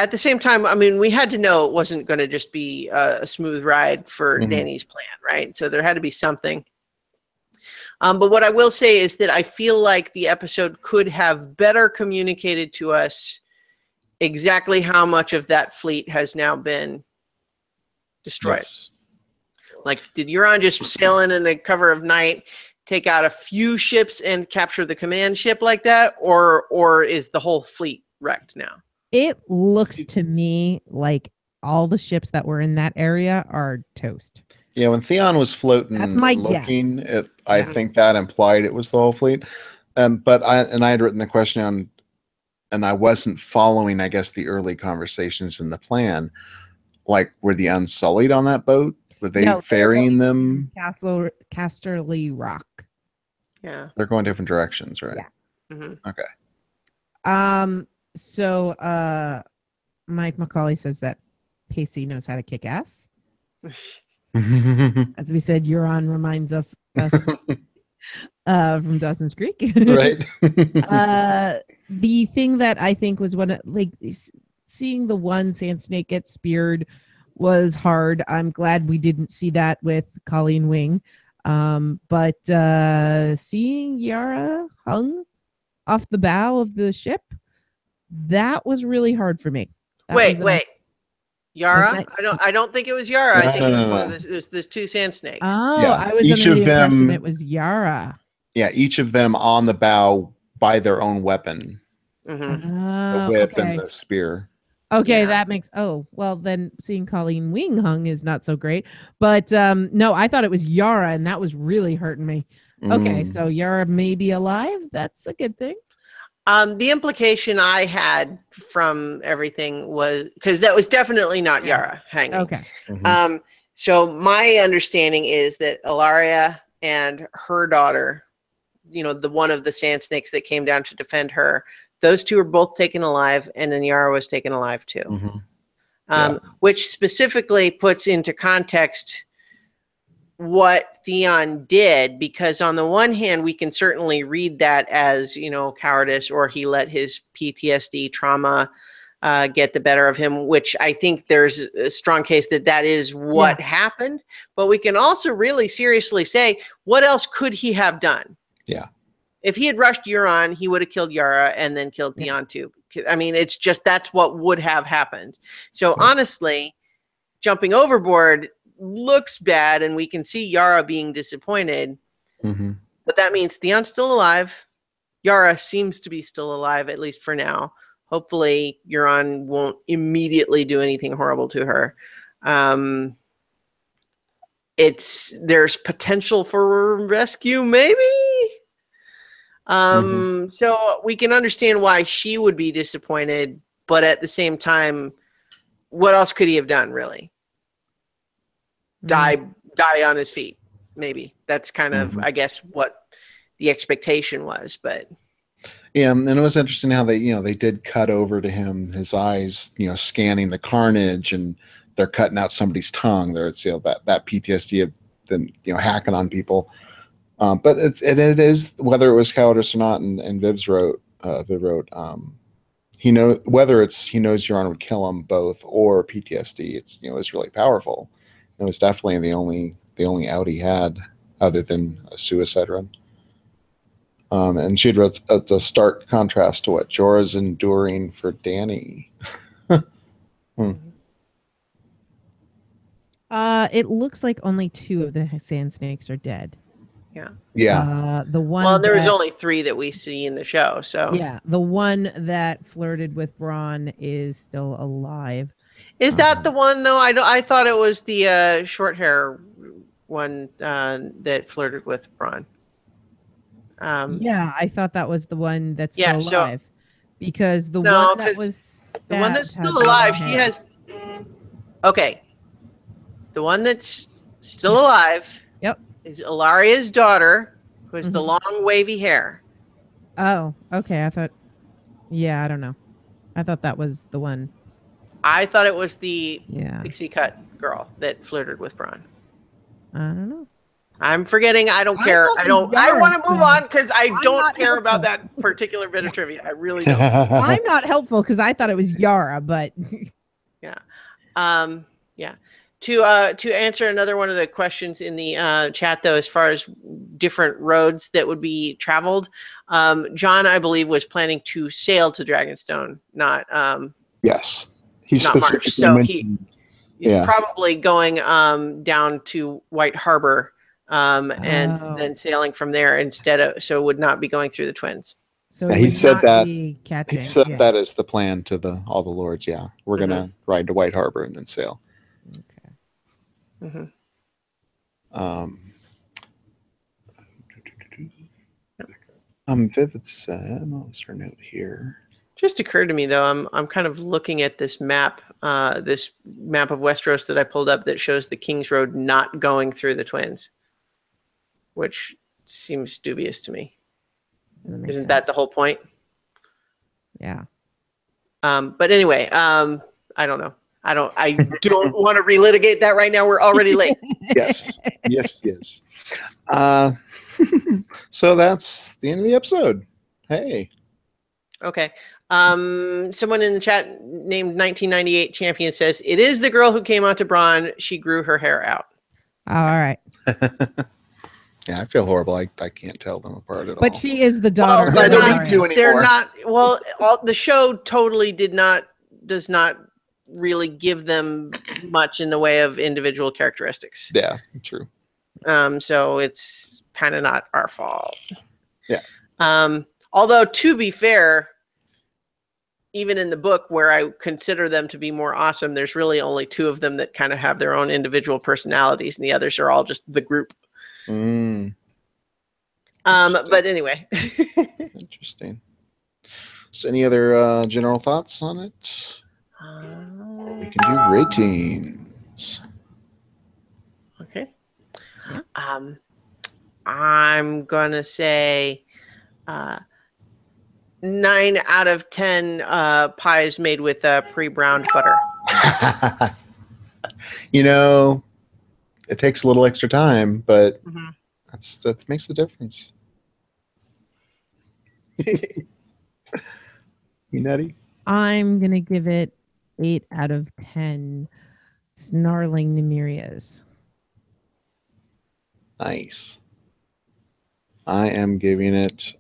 the same time, I mean, we had to know it wasn't going to just be a smooth ride for Dany's plan, right? So there had to be something. But what I will say is that I feel like the episode could have better communicated to us exactly how much of that fleet has now been destroyed. Yes. Like, did Euron just sail in the cover of night, take out a few ships and capture the command ship like that? Or is the whole fleet wrecked now? It looks to me like all the ships that were in that area are toast. Yeah, when Theon was floating, that's my guess. I think that implied it was the whole fleet. But I had written the question on, and I wasn't following, I guess, the early conversations in the plan. Like, were the Unsullied on that boat? Were they ferrying them? Casterly Rock. Yeah. They're going different directions, right? Yeah. Mm-hmm. Okay. So Mike McCauley says that Pacey knows how to kick ass. As we said, Euron reminds us from Dawson's Creek. Right. The thing that I think was seeing the one sand snake get speared was hard. I'm glad we didn't see that with Colleen Wing. But seeing Yara hung off the bow of the ship, that was really hard for me. Wait. Yara? I don't think it was Yara. I think it was one of there's 2 sand snakes. Oh, yeah. I was under the impression it was Yara. Yeah, each of them on the bow by their own weapon. The whip and the spear. Okay, that makes then seeing Colleen Wing hung is not so great. But no, I thought it was Yara, and that was really hurting me. Okay, so Yara may be alive. That's a good thing. The implication I had from everything was, because that was definitely not Yara hanging. Okay. So my understanding is that Ilaria and her daughter, the one of the sand snakes that came down to defend her, those two were both taken alive, and then Yara was taken alive too. Mm-hmm. Which specifically puts into context what Theon did, because on the one hand, we can certainly read that as, cowardice, or he let his PTSD trauma get the better of him, which I think there's a strong case that is what happened. But we can also really seriously say, what else could he have done? Yeah. If he had rushed Euron, he would have killed Yara and then killed Theon too. I mean, it's just, that's what would have happened. So honestly, jumping overboard looks bad, and we can see Yara being disappointed. Mm-hmm. But that means Theon's still alive. Yara seems to be still alive, at least for now. Hopefully, Euron won't immediately do anything horrible to her. There's potential for rescue, maybe. So we can understand why she would be disappointed, but at the same time, what else could he have done, really? Die on his feet, maybe. That's kind of, I guess, what the expectation was. But yeah, and it was interesting how they did cut over to him, his eyes, scanning the carnage, and they're cutting out somebody's tongue. There's that PTSD of them hacking on people. But it is, whether it was cowardice or not, and Viv wrote, he knows Euron would kill him both, or PTSD. It's really powerful. It was definitely the only out he had, other than a suicide run. And she wrote a stark contrast to what Jorah's enduring for Dany. It looks like only 2 of the sand snakes are dead. Yeah. The one. Well, there was only 3 that we see in the show. So yeah, the one that flirted with Bronn is still alive. Is that the one though? I thought it was the short hair one that flirted with Bronn. Yeah, I thought that was the one that's still alive, because the one that was the one that's still alive. She has the one that's still alive. Yep. Is Ilaria's daughter, who has the long wavy hair. Oh, okay. I thought. Yeah, I don't know. I thought that was the one. I thought it was the pixie cut girl that flirted with Bronn. I don't know. I'm forgetting. I don't care. I want to move on because I don't care about that particular bit of trivia. I really don't. I'm not helpful because I thought it was Yara, but yeah. To answer another one of the questions in the chat, though, as far as different roads that would be traveled, John, I believe, was planning to sail to Dragonstone, not yes, he's not march. So he's probably going down to White Harbor and then sailing from there instead of, so would not be going through the Twins. So he said that. He said that as the plan to all the lords. Yeah, we're gonna ride to White Harbor and then sail. Okay. Vivid said, what's her note here? Just occurred to me though, I'm kind of looking at this map of Westeros that I pulled up that shows the King's Road not going through the Twins, which seems dubious to me. Isn't that the whole point? Yeah. But anyway, I don't know. I don't want to relitigate that right now. We're already late. Yes. So that's the end of the episode. Hey. Okay. Someone in the chat named 1998 Champion says, it is the girl who came onto Bronn. She grew her hair out. All right. Yeah, I feel horrible. I can't tell them apart at all. But she is the daughter. Well, I don't need to anymore. They're not. Well, the show totally does not really give them much in the way of individual characteristics. Yeah, true. So it's kind of not our fault. Yeah. Although to be fair, even in the book where I consider them to be more awesome, there's really only 2 of them that kind of have their own individual personalities, and the others are all just the group. But anyway. Interesting. So any other general thoughts on it? We can do ratings. I'm gonna say 9 out of 10 pies made with pre-browned butter. It takes a little extra time, but that makes the difference. You nutty? I'm gonna give it 8 out of 10 snarling Nemirias. Nice. I am giving it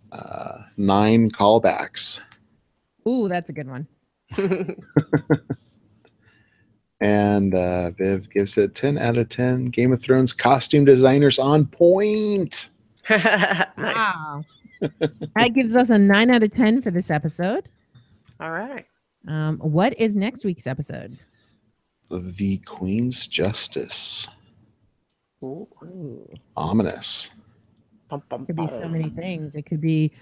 9 callbacks. Ooh, that's a good one. And Viv gives it 10 out of 10. Game of Thrones costume designers on point. Nice. Wow. That gives us a 9 out of 10 for this episode. All right. What is next week's episode? The Queen's Justice. Ooh. Ominous. It could be so many things. It could be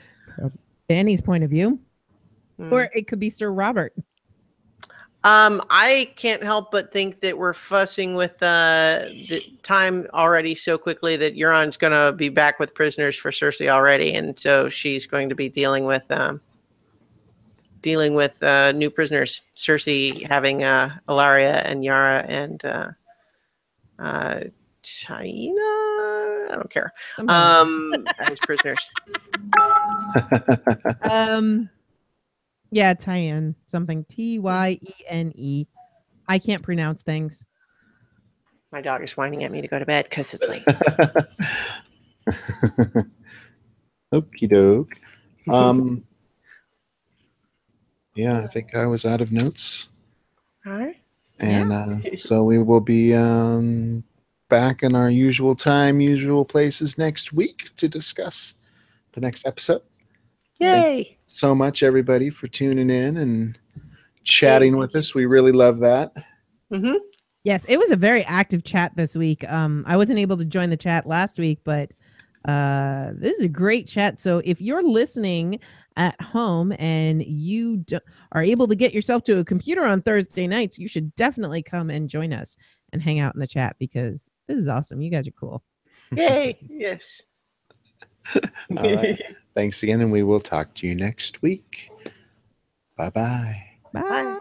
Dany's point of view, or it could be Sir Robert. I can't help but think that we're fussing with the time already so quickly that Euron's going to be back with prisoners for Cersei already, and so she's going to be dealing with new prisoners. Cersei having Ilaria and Yara and Taina. I don't care. As prisoners. Yeah, Tyene. Something Tyene. I can't pronounce things. My dog is whining at me to go to bed because it's late. Okie doke. Yeah, I think I was out of notes. All right. And so we will be back in our usual time, usual places next week to discuss the next episode. Yay! Thank you so much, everybody, for tuning in and chatting with us. We really love that. Mm-hmm. Yes, it was a very active chat this week. I wasn't able to join the chat last week, but this is a great chat. So if you're listening at home and you are able to get yourself to a computer on Thursday nights, you should definitely come and join us and hang out in the chat because this is awesome. You guys are cool. Yay! Yes. All right. Thanks again, and we will talk to you next week. Bye-bye. Bye.